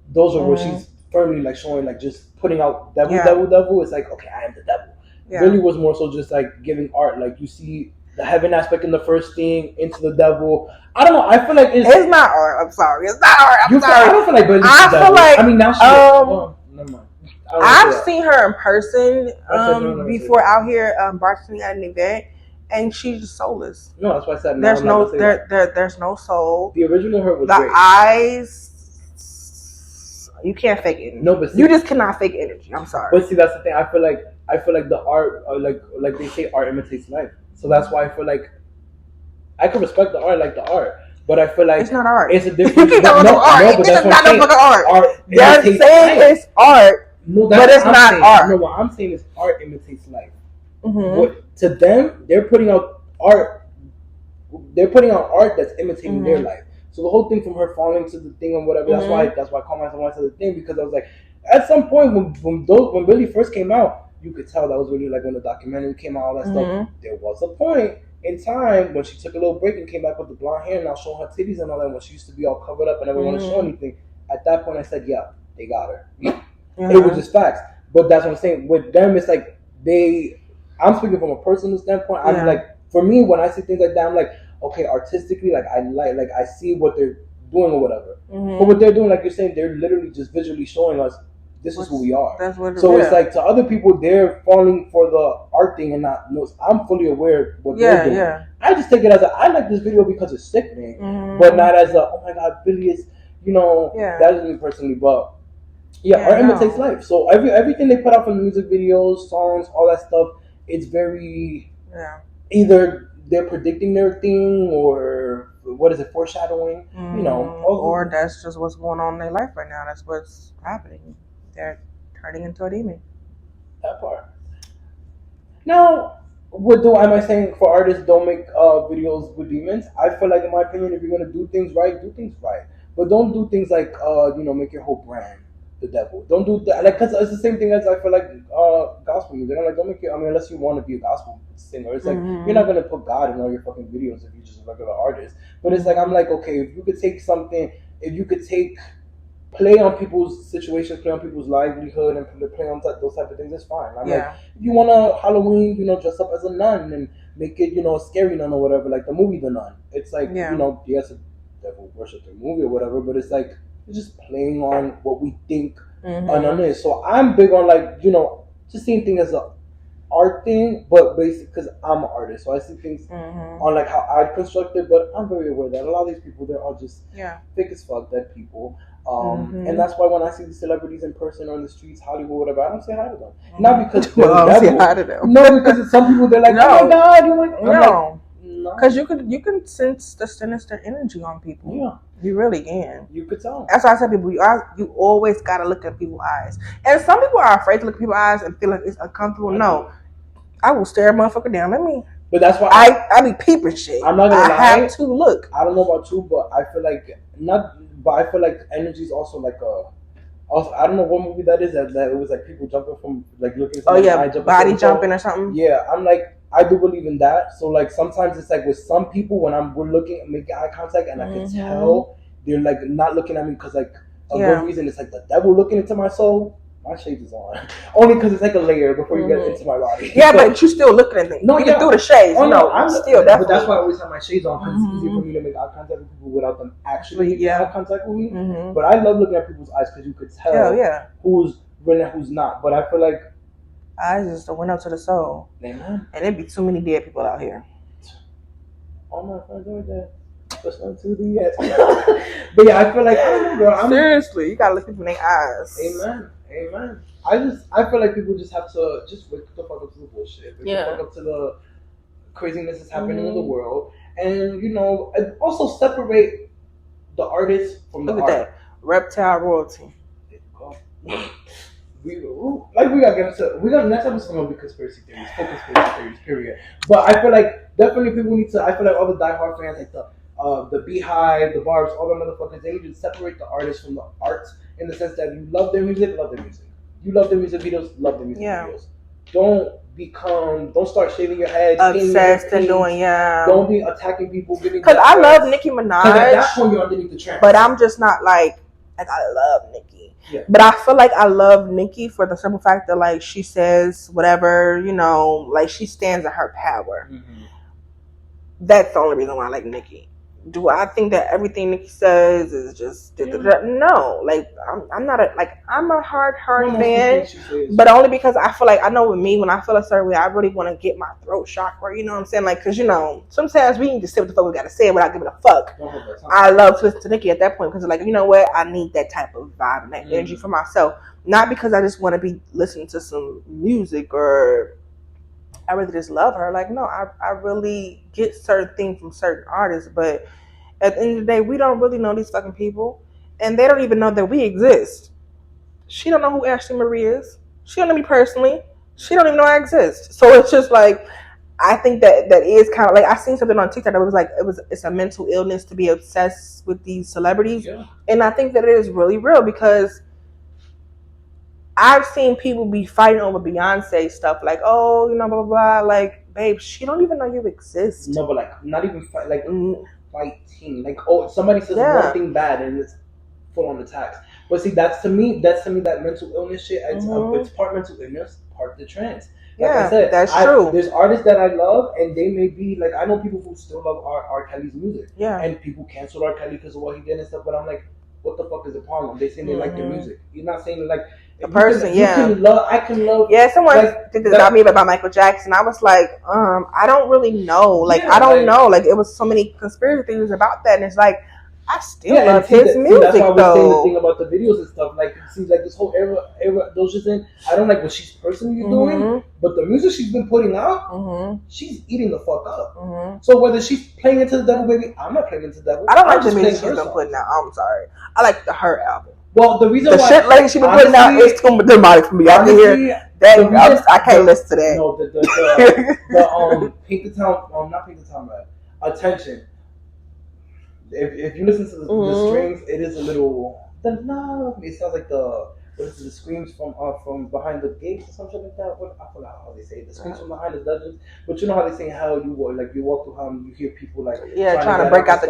those are where she's firmly like showing like just putting out devil. It's like, okay, I am the devil. Yeah. Really was more so just like giving art. Like you see the heaven aspect in the first thing into the devil. I don't know. I feel like it's not art. I'm sorry. It's not art. I'm sorry. I don't feel like Billy's the devil. Feel like I mean now she. Never mind. I've seen her in person before out here bartending at an event, and she's just soulless. No, that's why I said there's no soul. The original her was the great. Eyes, you can't fake it. No, but see, you just cannot fake energy. I'm sorry. But see, that's the thing. I feel like the art, like they say, art imitates life. So that's why I feel like I can respect the art like the art. But I feel like it's not art. It's a different. You keep talking about art. But that's not fucking art. They're saying it's art. No, but it's not art. No, what I'm saying is art imitates life. What, to them, they're putting out art. They're putting out art that's imitating their life. So the whole thing from her falling to the thing and whatever. That's why I call myself to the thing, because I was like, at some point when Billy first came out, you could tell that was really like when the documentary came out, all that stuff. There was a point in time when she took a little break and came back with the blonde hair and now showing her titties and all that, when she used to be all covered up and never want to show anything. At that point, I said, yeah, they got her. It was just facts. But that's what I'm saying. With them, it's like I'm speaking from a personal standpoint. I'm like, for me, when I see things like that, I'm like, okay, artistically, like I see what they're doing or whatever. But what they're doing, like you're saying, they're literally just visually showing us this is who we are. That's what. So it's like to other people, they're falling for the art thing and not. No, I'm fully aware what they're doing. Yeah. I just take it as I like this video because it's sickening, but not as a oh my god, Billy is that is me personally, but. Yeah, art imitates life. So everything they put out from the music videos, songs, all that stuff, it's very either they're predicting their thing or what is it, foreshadowing, or that's just what's going on in their life right now. That's what's happening. They're turning into a demon. That part. Now, am I saying for artists don't make videos with demons? I feel like, in my opinion, if you're gonna do things right, but don't do things like make your whole brand the devil. Don't do that, like, because it's the same thing as I feel like gospel music. I'm like, don't make it. I mean, unless you want to be a gospel singer, it's like you're not gonna put God in all your fucking videos if you're just a regular artist. But it's like I'm like, okay, if you could take play on people's situations, play on people's livelihood, and play on those type of things, it's fine. I'm like, if you want to Halloween, dress up as a nun and make it, a scary nun or whatever, like the movie The Nun. It's like, yes, a devil worshiping movie or whatever, but it's like. It's just playing on what we think a nun is. So I'm big on just seeing things as an art thing, but basically because I'm an artist, so I see things on like how I construct it. But I'm very aware that a lot of these people, they're all just fake as fuck, dead people. And that's why when I see these celebrities in person or in the streets, Hollywood, whatever, I don't say hi to them. Not because they're the devil. Say hi to them. No, because some people they're like, oh my god, you're like, no. Because you can sense the sinister energy on people. Yeah. You really can. You could tell. That's why I tell people, you always got to look at people's eyes. And some people are afraid to look at people's eyes and feel like it's uncomfortable. No. I will stare a motherfucker down. But that's why I be peeping shit. I'm not going to lie. I have to look. I don't know about you, but I feel like energy is also like a... Also, I don't know what movie that is. That it was like people jumping from like looking... body jumping or something. Yeah, I'm like... I do believe in that. So like sometimes it's like with some people when we're looking making eye contact and I can tell they're like not looking at me because like a good reason. It's like the devil looking into my soul. My shades is on only because it's like a layer before you get into my body. Yeah, so, but you still looking at me. No, you through the shades. Oh no, I'm still definitely. But that's why I always have my shades on because it's easier for me to make eye contact with people without them actually making eye contact with me. But I love looking at people's eyes because you could tell who's real and who's not. But I feel like. I just went up to the soul. Amen. And there'd be too many dead people out here. All my friends are dead. That's not too deep yet. But yeah, I feel like, I don't know, girl. Seriously, you gotta look people in their eyes. Amen. I feel like people just have to just wake the fuck up to the bullshit. Wake the fuck up to the craziness that's happening in the world. And, and also separate the artist from the art. Look at that. Reptile royalty. We gotta get into next episode gonna be conspiracy theories, full conspiracy theories, period. But I feel like definitely people need to. I feel like all the diehard fans, like the Beehive, the Barbs, all the motherfuckers, they need to separate the artist from the art in the sense that you love their music, love their music. You love their music videos, love their music videos. Don't start shaving your head, obsessed and doing Don't be attacking people. Because I love Nicki Minaj. At that point, you're underneath the trend. But I'm just not like I love Nicki. Yeah. But I feel like I love Nicki for the simple fact that like she says whatever, like she stands in her power. Mm-hmm. That's the only reason why I like Nicki. Do I think that everything Nicki says is just no? Like I'm not I'm a hard fan, but only because I feel like I know with me when I feel a certain way, I really want to get my throat chakra. You know what I'm saying? Like because sometimes we need to say what the fuck we gotta say without giving a fuck. I love to listen to Nicki at that point because like you know what, I need that type of vibe and that energy for myself. Not because I just want to be listening to some music or I really just love her. Like, no, I really get certain things from certain artists, but at the end of the day, we don't really know these fucking people, and they don't even know that we exist. She don't know who Ashley Marie is. She don't know me personally. She don't even know I exist. So it's just like, I think that is kind of like, I seen something on TikTok that was like, it's a mental illness to be obsessed with these celebrities. Yeah. And I think that it is really real because I've seen people be fighting over Beyonce stuff like, oh, blah, blah, blah. Like, babe, she don't even know you exist. No, but like, not even fighting. Like, oh, somebody says one thing bad and it's full on attacks. But see, that's to me that mental illness shit. It's part mental illness, part the trends. Like I said, that's true. There's artists that I love, and they may be like, I know people who still love R. Kelly's music. Yeah. And people cancel R. Kelly because of what he did and stuff. But I'm like, what the fuck is the problem? They say they like their music. You're not saying like a person. You can love. I can love. Yeah, someone did this about me about Michael Jackson. I was like, I don't really know. Like, I don't know. Like, it was so many conspiracy theories about that, and it's like, I still love his music. That's why we're saying the thing about the videos and stuff. Like, it seems like this whole era, those just in. I don't like what she's personally doing, but the music she's been putting out, she's eating the fuck up. So whether she's playing into the devil, baby, I'm not playing into the devil. I don't like the music she's been putting out. I'm sorry. I like her album. Well, the reason why shit lady she been putting out is too demonic for me. I can hear that. I can't listen to that. No, the Pink the Town, not Pink the Town, right? Attention. If you listen to the strings, it is a little. It sounds like the screams from behind the gates or something like that. I forgot how they say it. The screams from behind the dungeons. But you know how they say how you walk through how you hear people like trying to break out the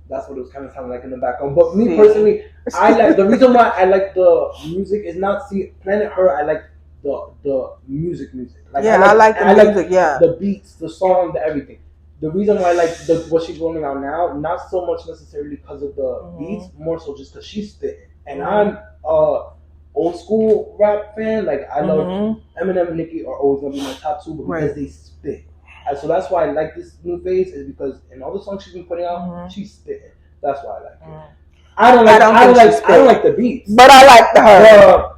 That's what it was kind of sounding like in the background. But me personally, I like the reason why I like the music is not Planet Her. I like the music. Like, I like the music. The beats, the song, the everything. The reason why I like what she's rolling out now, not so much necessarily because of the beats, more so just because she's spitting. And I'm old school rap fan. Like, I love Eminem and Nicki are always gonna be my top two because they spit. And so that's why I like this new phase, is because in all the songs she's been putting out, she's spitting. That's why I like it. I don't like the beats, but I like her.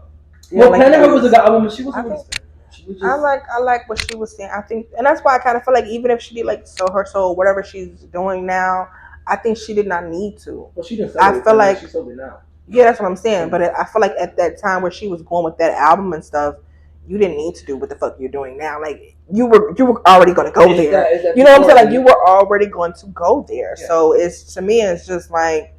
Well, Planet Her was a good album, but she wasn't really spitting. I like what she was saying. I think, and that's why I kind of feel like even if she did like sell her soul, whatever she's doing now, I think she did not need to. Well, she didn't sell it. I feel like she sold it now. Yeah, that's what I'm saying. But I feel like at that time where she was going with that album and stuff, you didn't need to do what the fuck you're doing now. Like, you were already going to go there. You know what I'm saying? Like, you were already going to go there. Yeah. So to me, it's just like,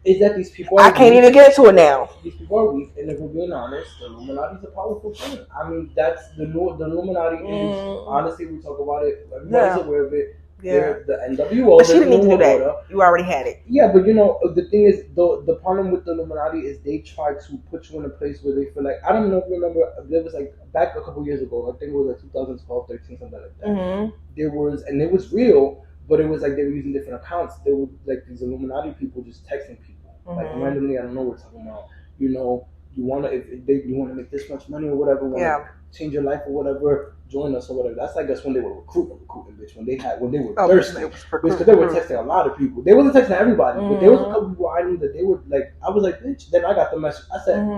is that these people I can't even get into it now. These people are weak, and if we're being honest, the Illuminati is a powerful thing. I mean, that's the Illuminati is, honestly, we talk about it, everybody's aware of it. They're the NWO. But she didn't need to do that. You already had it. Yeah, but the thing is, the problem with the Illuminati is they try to put you in a place where they feel like, I don't know if you remember, there was like, back a couple years ago, I think it was like 2012, 13, something like that. There was, and it was real, but it was like they were using different accounts. They were like these Illuminati people just texting people. Like randomly, I don't know what we're talking about. You want to make this much money or whatever, change your life or whatever, join us or whatever. That's like when they were recruiting, bitch. When they were thirsty, because they were texting a lot of people. They wasn't texting everybody, but there was a couple people I knew that they were like. I was like, bitch. Then I got the message. I said,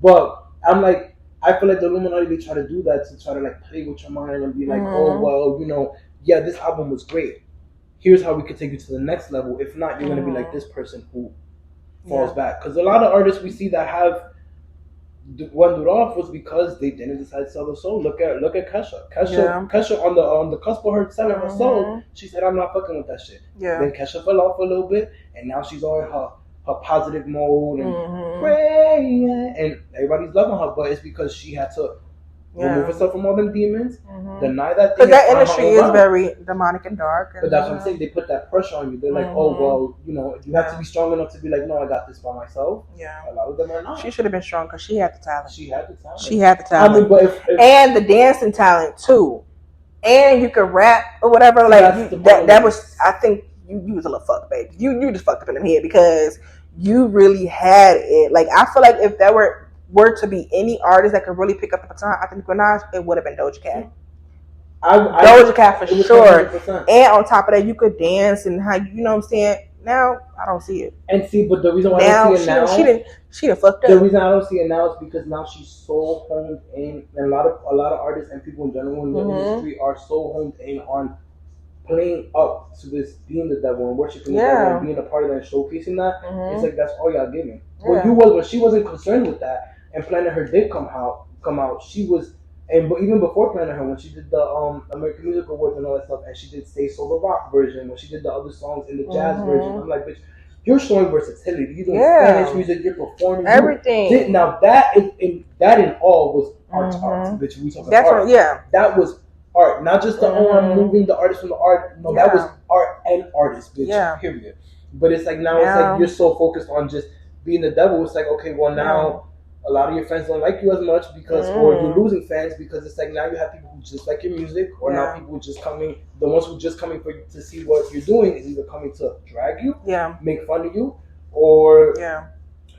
but I'm like, I feel like the Illuminati, they try to do that to try to like play with your mind and be like, oh well, this album was great. Here's how we could take you to the next level. If not, you're going to be like this person who falls back. Because a lot of artists we see that have wandered off was because they didn't decide to sell their soul. Look at Kesha. Kesha on the cusp of her selling her soul, she said, I'm not fucking with that shit. Then Kesha fell off a little bit, and now she's all in her positive mode and praying, and everybody's loving her. But it's because she had to remove herself from all them demons, deny that thing. Because that industry is very demonic and dark. But that's what I'm saying. They put that pressure on you. They're like, oh, well, you have to be strong enough to be like, no, I got this by myself. Yeah. A lot of them are not. She should have been strong because she had the talent. She had the talent. I mean, but if and the dancing talent, too. And you could rap or whatever. Like, that was, I think, you was a little fucked, baby. You just fucked up in the head because you really had it. Like, I feel like if there were to be any artist that could really pick up the baton, I think Minaj, it would have been Doja Cat. Doja Cat for sure. 100%. And on top of that, you could dance and how you know what I'm saying. Now I don't see it. And see, but the reason why I don't see it now, she done fucked up. The reason I don't see it now is because now she's so honed in, and a lot of artists and people in general in the industry are so honed in on playing up to this being the devil and worshiping the devil and being a part of that and showcasing that. It's like that's all y'all giving. When she wasn't concerned with that. And Planet Her did come out. She was, but even before Planet Her, when she did the American Music Awards and all that stuff, and she did Stay Soul, the rock version, when she did the other songs in the jazz version, I'm like, bitch, you're showing versatility. You're doing Spanish music. You're performing everything. Now that in all was art, bitch. We talking about art. That was art, not just the I'm moving the artist from the art. No, that was art and artist, bitch. Period. But it's like now it's like you're so focused on just being the devil. It's like, okay, well now. A lot of your fans don't like you as much because, or you're losing fans because it's like now you have people who just like your music, or now people just coming, the ones who just coming for you to see what you're doing is either coming to drag you, make fun of you, or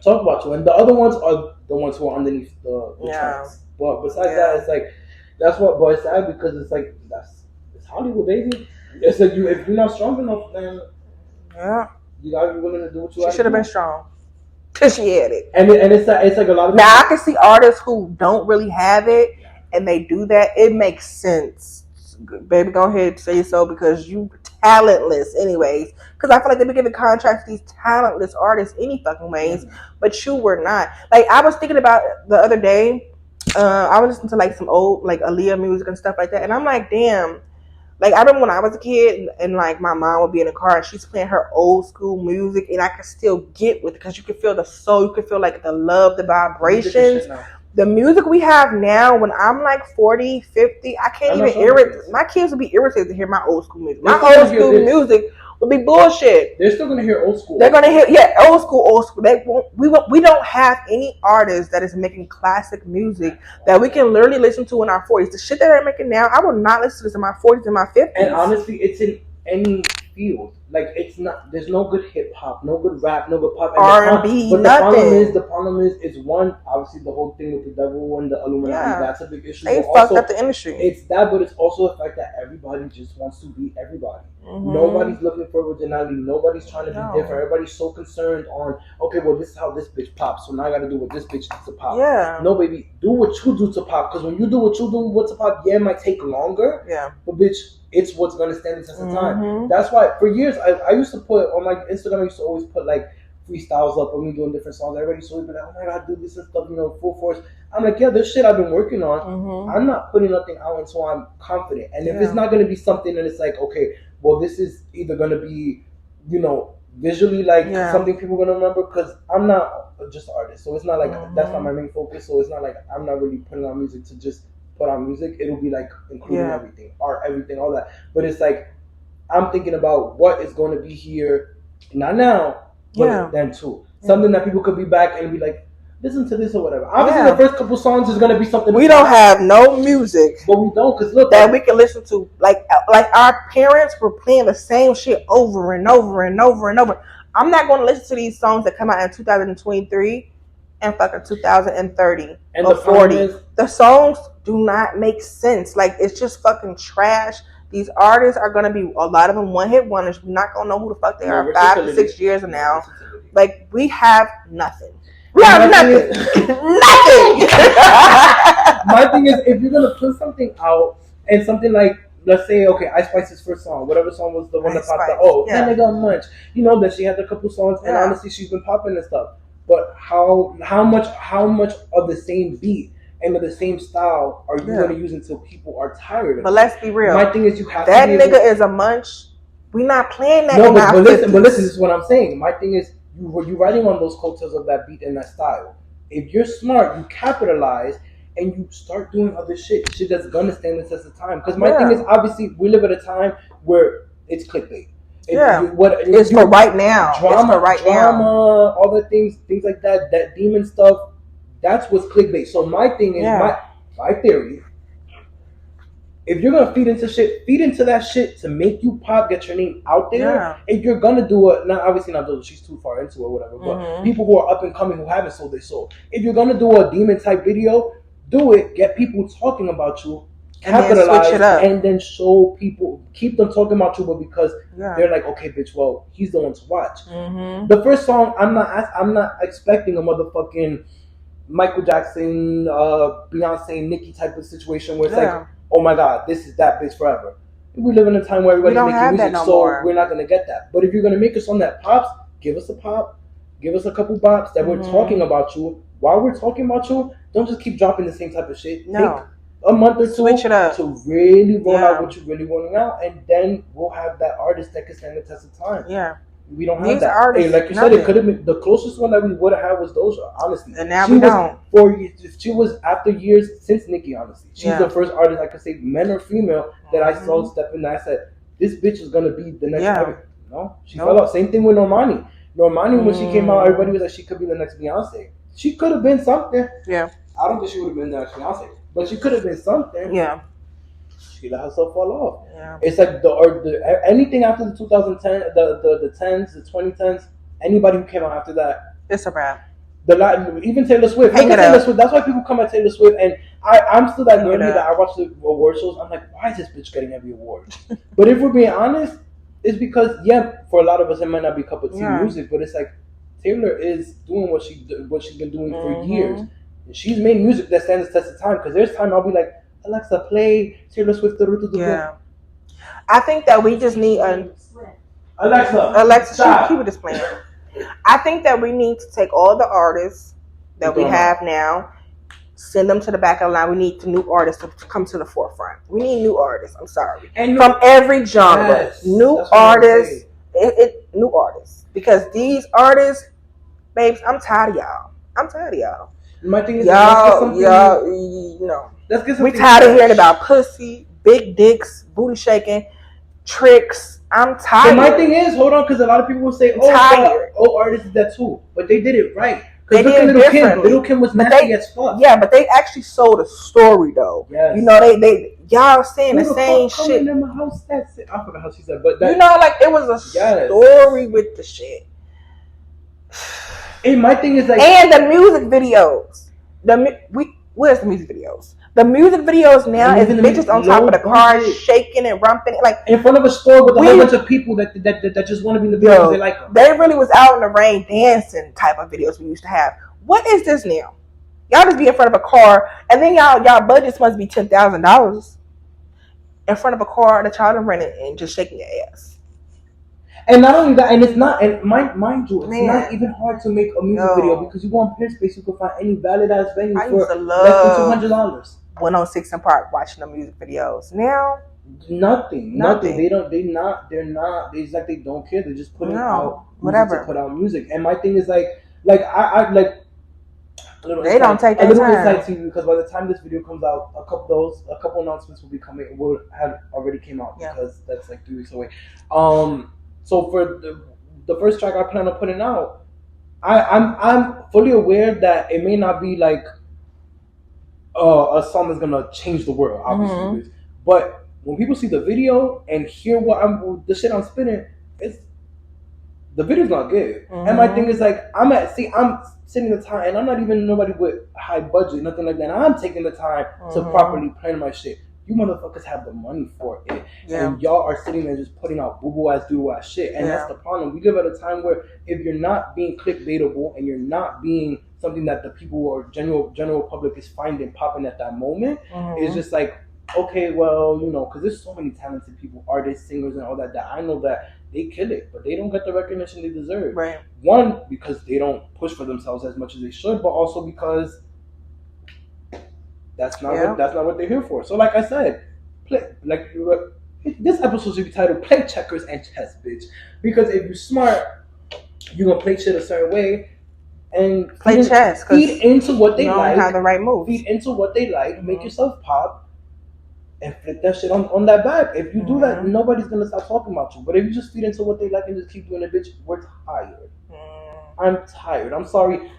talk about you, and the other ones are the ones who are underneath the tracks. But besides that, it's like that's what. But it's sad because it's like it's Hollywood, baby. It's like if you're not strong enough, then you gotta be willing to do what you. She should have been strong. Cause she had it, and it's like a lot of. Now I can see artists who don't really have it, and they do that. It makes sense, baby. Go ahead, say so because you talentless, anyways. Because I feel like they be giving contracts to these talentless artists any fucking ways, but you were not. Like I was thinking about the other day. I was listening to like some old like Aaliyah music and stuff like that, and I'm like, damn. Like I remember when I was a kid, and like my mom would be in the car and she's playing her old school music, and I could still get with it because you could feel the soul, you could feel like the love, the vibrations. The music we have now, when I'm like 40, 50, I can't even irritate. My kids would be irritated to hear my old school music. My old school music would be bullshit. They're still gonna hear old school. They're gonna hear old school. They won't. We don't have any artist that is making classic music that we can literally listen to in our 40s. The shit that they're making now, I will not listen to this in my 40s and my 50s. And honestly, it's in any field. Like it's not. There's no good hip hop, no good rap, no good pop, R&B, but nothing. The problem is one. Obviously, the whole thing with the devil and the Illuminati. That's a big issue. They fucked up the industry. It's that, but it's also the fact that everybody just wants to be everybody. Mm-hmm. Nobody's looking for originality. Nobody's trying to be different. Everybody's so concerned on, okay, well, this is how this bitch pops, so now I got to do what this bitch does to pop. Yeah. No, baby, do what you do to pop, because when you do what you do to pop, it might take longer. Yeah. But bitch, it's what's gonna stand the test of time. That's why for years I used to put on my Instagram. I used to always put like freestyles up of me doing different songs. Everybody used to be like, "Oh my god, do this and stuff," full force. I'm like, yeah, this shit I've been working on. I'm not putting nothing out until I'm confident. And if it's not gonna be something that it's like, okay, well, this is either gonna be, visually like something people are gonna remember, because I'm not just an artist, so it's not like that's not my main focus. So it's not like I'm not really putting on music to just put on music. It'll be like including everything, art, everything, all that. But it's like I'm thinking about what is going to be here, not now, but then too. Something that people could be back and be like, listen to this or whatever. Obviously, the first couple songs is going to be something. We don't have no music, but we don't, because look, that we can listen to. Like our parents were playing the same shit over and over and over and over. I'm not going to listen to these songs that come out in 2023 and fucking 2030 and or 40. The songs do not make sense. Like, it's just fucking trash. These artists are going to be, a lot of them one-hit wonders. We're not going to know who the fuck they are 5 to 6 years from now. Like, we have nothing. We have nothing. Nothing. My thing is, if you're going to put something out and something like, let's say, okay, Ice Spice's first song, whatever song was the one that popped out. Oh, then they got Munch. That she had a couple songs, and honestly, she's been popping and stuff. But how much of the same beat and of the same style are you going to use until people are tired of it? But let's be real. My thing is, you have that to nigga is a Munch. We not playing that. No, but listen, this is what I'm saying. My thing is, you riding on those coattails of that beat and that style. If you're smart, you capitalize and you start doing other shit that's gonna stand the test of time. Because my thing is, obviously, we live at a time where it's clickbait. It's for right now. Drama, all the things like that demon stuff. That's what's clickbait. So my thing is, my theory. If you're gonna feed into that shit to make you pop, get your name out there. If you're gonna do it, obviously not those, she's too far into it, whatever. But people who are up and coming who haven't sold their soul. If you're gonna do a demon type video, do it. Get people talking about you. Capitalize and then show people, keep them talking about you, but because they're like, okay, bitch, well, he's the one to watch. The first song, I'm not expecting a motherfucking Michael Jackson, Beyonce, Nicki type of situation where it's like, oh my god, this is that bitch forever. We live in a time where everybody's making music, so we're not gonna get that. But if you're gonna make a song that pops, give us a pop, give us a couple bops that we're talking about you. While we're talking about you, don't just keep dropping the same type of shit. Take a month or two switch it up to really roll out what you really want out, and then we'll have that artist that can stand the test of time. Yeah, we don't have that. Artists, like you said, it could have been the closest one that we would have had was Doja, honestly. And now we don't. She was after years since Nicki, honestly. She's the first artist I could say, men or female, that I saw step in. I said, this bitch is gonna be the next. No, she fell out. Same thing with Normani. Normani, when she came out, everybody was like, she could be the next Beyonce. She could have been something. Yeah. I don't think she would have been the next Beyonce. But she could have been something. Yeah. She let herself fall off. Yeah. It's like anything after the 2010, the 10s, the 2010s, anybody who came out after that, it's a wrap. Even Taylor Swift. Look at Taylor Swift. That's why people come at Taylor Swift, and I'm still that nerdy that I watch the award shows. I'm like, why is this bitch getting every award? But if we're being honest, it's because for a lot of us it might not be cup of tea music, but it's like Taylor is doing what she's been doing for years. And she's made music that stands the test of time. Because there's time I'll be like, Alexa, play Taylor Swift. Yeah. I think that we just need Alexa, keep it this playing. I think that we need to take all the artists that we have now, send them to the back of the line. We need the new artists to come to the forefront. We need new artists. I'm sorry, from every genre. Yes, new artists, new artists, because these artists, babes, I'm tired of y'all. My thing is, y'all, let's get we tired of hearing about pussy, big dicks, booty shaking, tricks. I'm tired. And my thing is, hold on, because a lot of people will say, artists did that too. But they did it right. They did it differently. Little Kim was nasty as fuck. Yeah, but they actually sold a story though. Yes. They y'all saying the same shit. In my house, that's it. I forgot how she said, but that, it was a story with the shit. And my thing is like, and the music videos. Where's the music videos? The music videos now is bitches on top of the car shaking and rumping like in front of a store with a whole bunch of people that just want to be in the video. They like them. They really was out in the rain dancing type of videos we used to have. What is this now? Y'all just be in front of a car and then y'all budgets must be $10,000 in front of a car that y'all done rented and just shaking your ass. And not only that, and it's not, and mind you, it's not even hard to make a music video because you go on Peerspace, you can find any valid ass venue for less than $200. 106 and Park watching the music videos. Now nothing. It's like they don't care. They're just putting out whatever to put out music. And my thing is like I like they don't take their time. Insight to you because by the time this video comes out, a couple announcements will have already came out because that's like 3 weeks away. So for the first track I plan on putting out, I'm fully aware that it may not be like a song that's gonna change the world, obviously. But when people see the video and hear the shit I'm spinning, the video's not good. And my thing is like I'm sitting the time, and I'm not even nobody with high budget, nothing like that. I'm taking the time to properly plan my shit. You motherfuckers have the money for it, and y'all are sitting there just putting out boo-boo ass, doodle ass shit, and that's the problem. We live at a time where if you're not being clickbaitable and you're not being something that the people or general public is finding popping at that moment, it's just like, okay, well, because there's so many talented people, artists, singers, and all that I know that they kill it, but they don't get the recognition they deserve. Right. One, because they don't push for themselves as much as they should, but also because that's not what they're here for. So, like I said, this episode should be titled "Play Checkers and Chess, Bitch," because if you're smart, you're gonna play shit a certain way and play chess. Feed into what they like. Have the right moves. Feed into what they like. Make yourself pop. And flip that shit on that back. If you do that, nobody's gonna stop talking about you. But if you just feed into what they like and just keep doing it, bitch, we're tired. I'm tired. I'm sorry,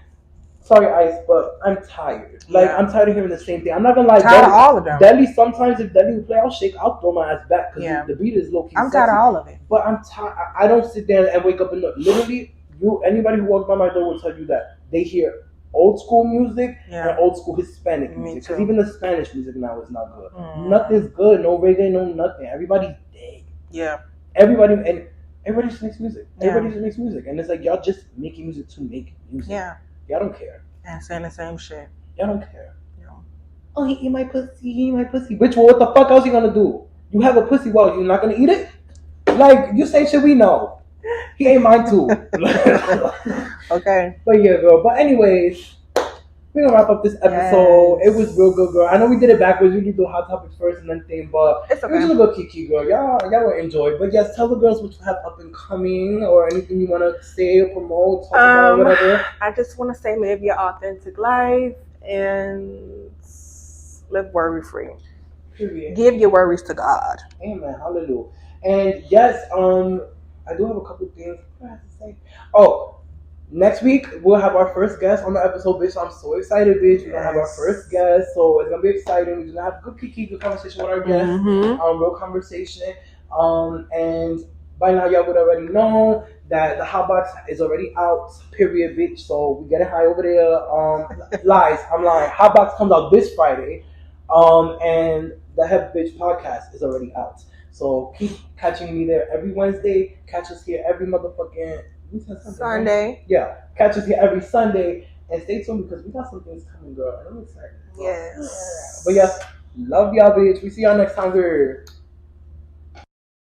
Ice, but I'm tired. Like I'm tired of hearing the same thing. I'm not gonna lie. Tired of all of them. Deli, sometimes if Deli will play, I'll throw my ass back because the beat is low key. I'm tired of all of it. But I'm tired. I don't sit there and wake up and look. Literally, anybody who walks by my door will tell you that they hear old school music and old school Hispanic music. Because even the Spanish music now is not good. Nothing's good. No reggae, no nothing. Everybody's dead. Yeah. Everybody just makes music. Everybody just makes music. And it's like, y'all just making music to make music. Yeah. Y'all don't care. And saying the same shit. Y'all don't care. Oh, he eat my pussy. Bitch, well, what the fuck else you gonna do? You have a pussy, well, you're not gonna eat it? Like, you say shit we know. He ate mine too. Okay. But yeah, girl. But anyways, we're gonna wrap up this episode. It was real good, girl. I know we did it backwards. We did do hot topics first and then thing, but it's okay. It was a good kiki, girl. Y'all will enjoy. But yes, tell the girls what you have up and coming or anything you wanna say or promote, talk about, whatever. I just wanna say live your authentic life and live worry free. Period. Give your worries to God. Amen. Hallelujah. And yes, I do have a couple things I have to say. Oh, next week we'll have our first guest on the episode, bitch. I'm so excited, bitch. We're gonna have our first guest, so it's gonna be exciting. We're gonna have good conversation with our guest. Real conversation. And by now y'all would already know that the hot box is already out. Period, bitch. So we getting high over there. Lies. I'm lying. Hot box comes out this Friday. And the Head Bitch podcast is already out. So keep catching me there every Wednesday. Catch us here every motherfucking Sunday. Right? Yeah. Catch us here every Sunday. And stay tuned because we got some things coming, girl. And I'm excited. Yes. But yes, love y'all, bitch. We see y'all next time, girl.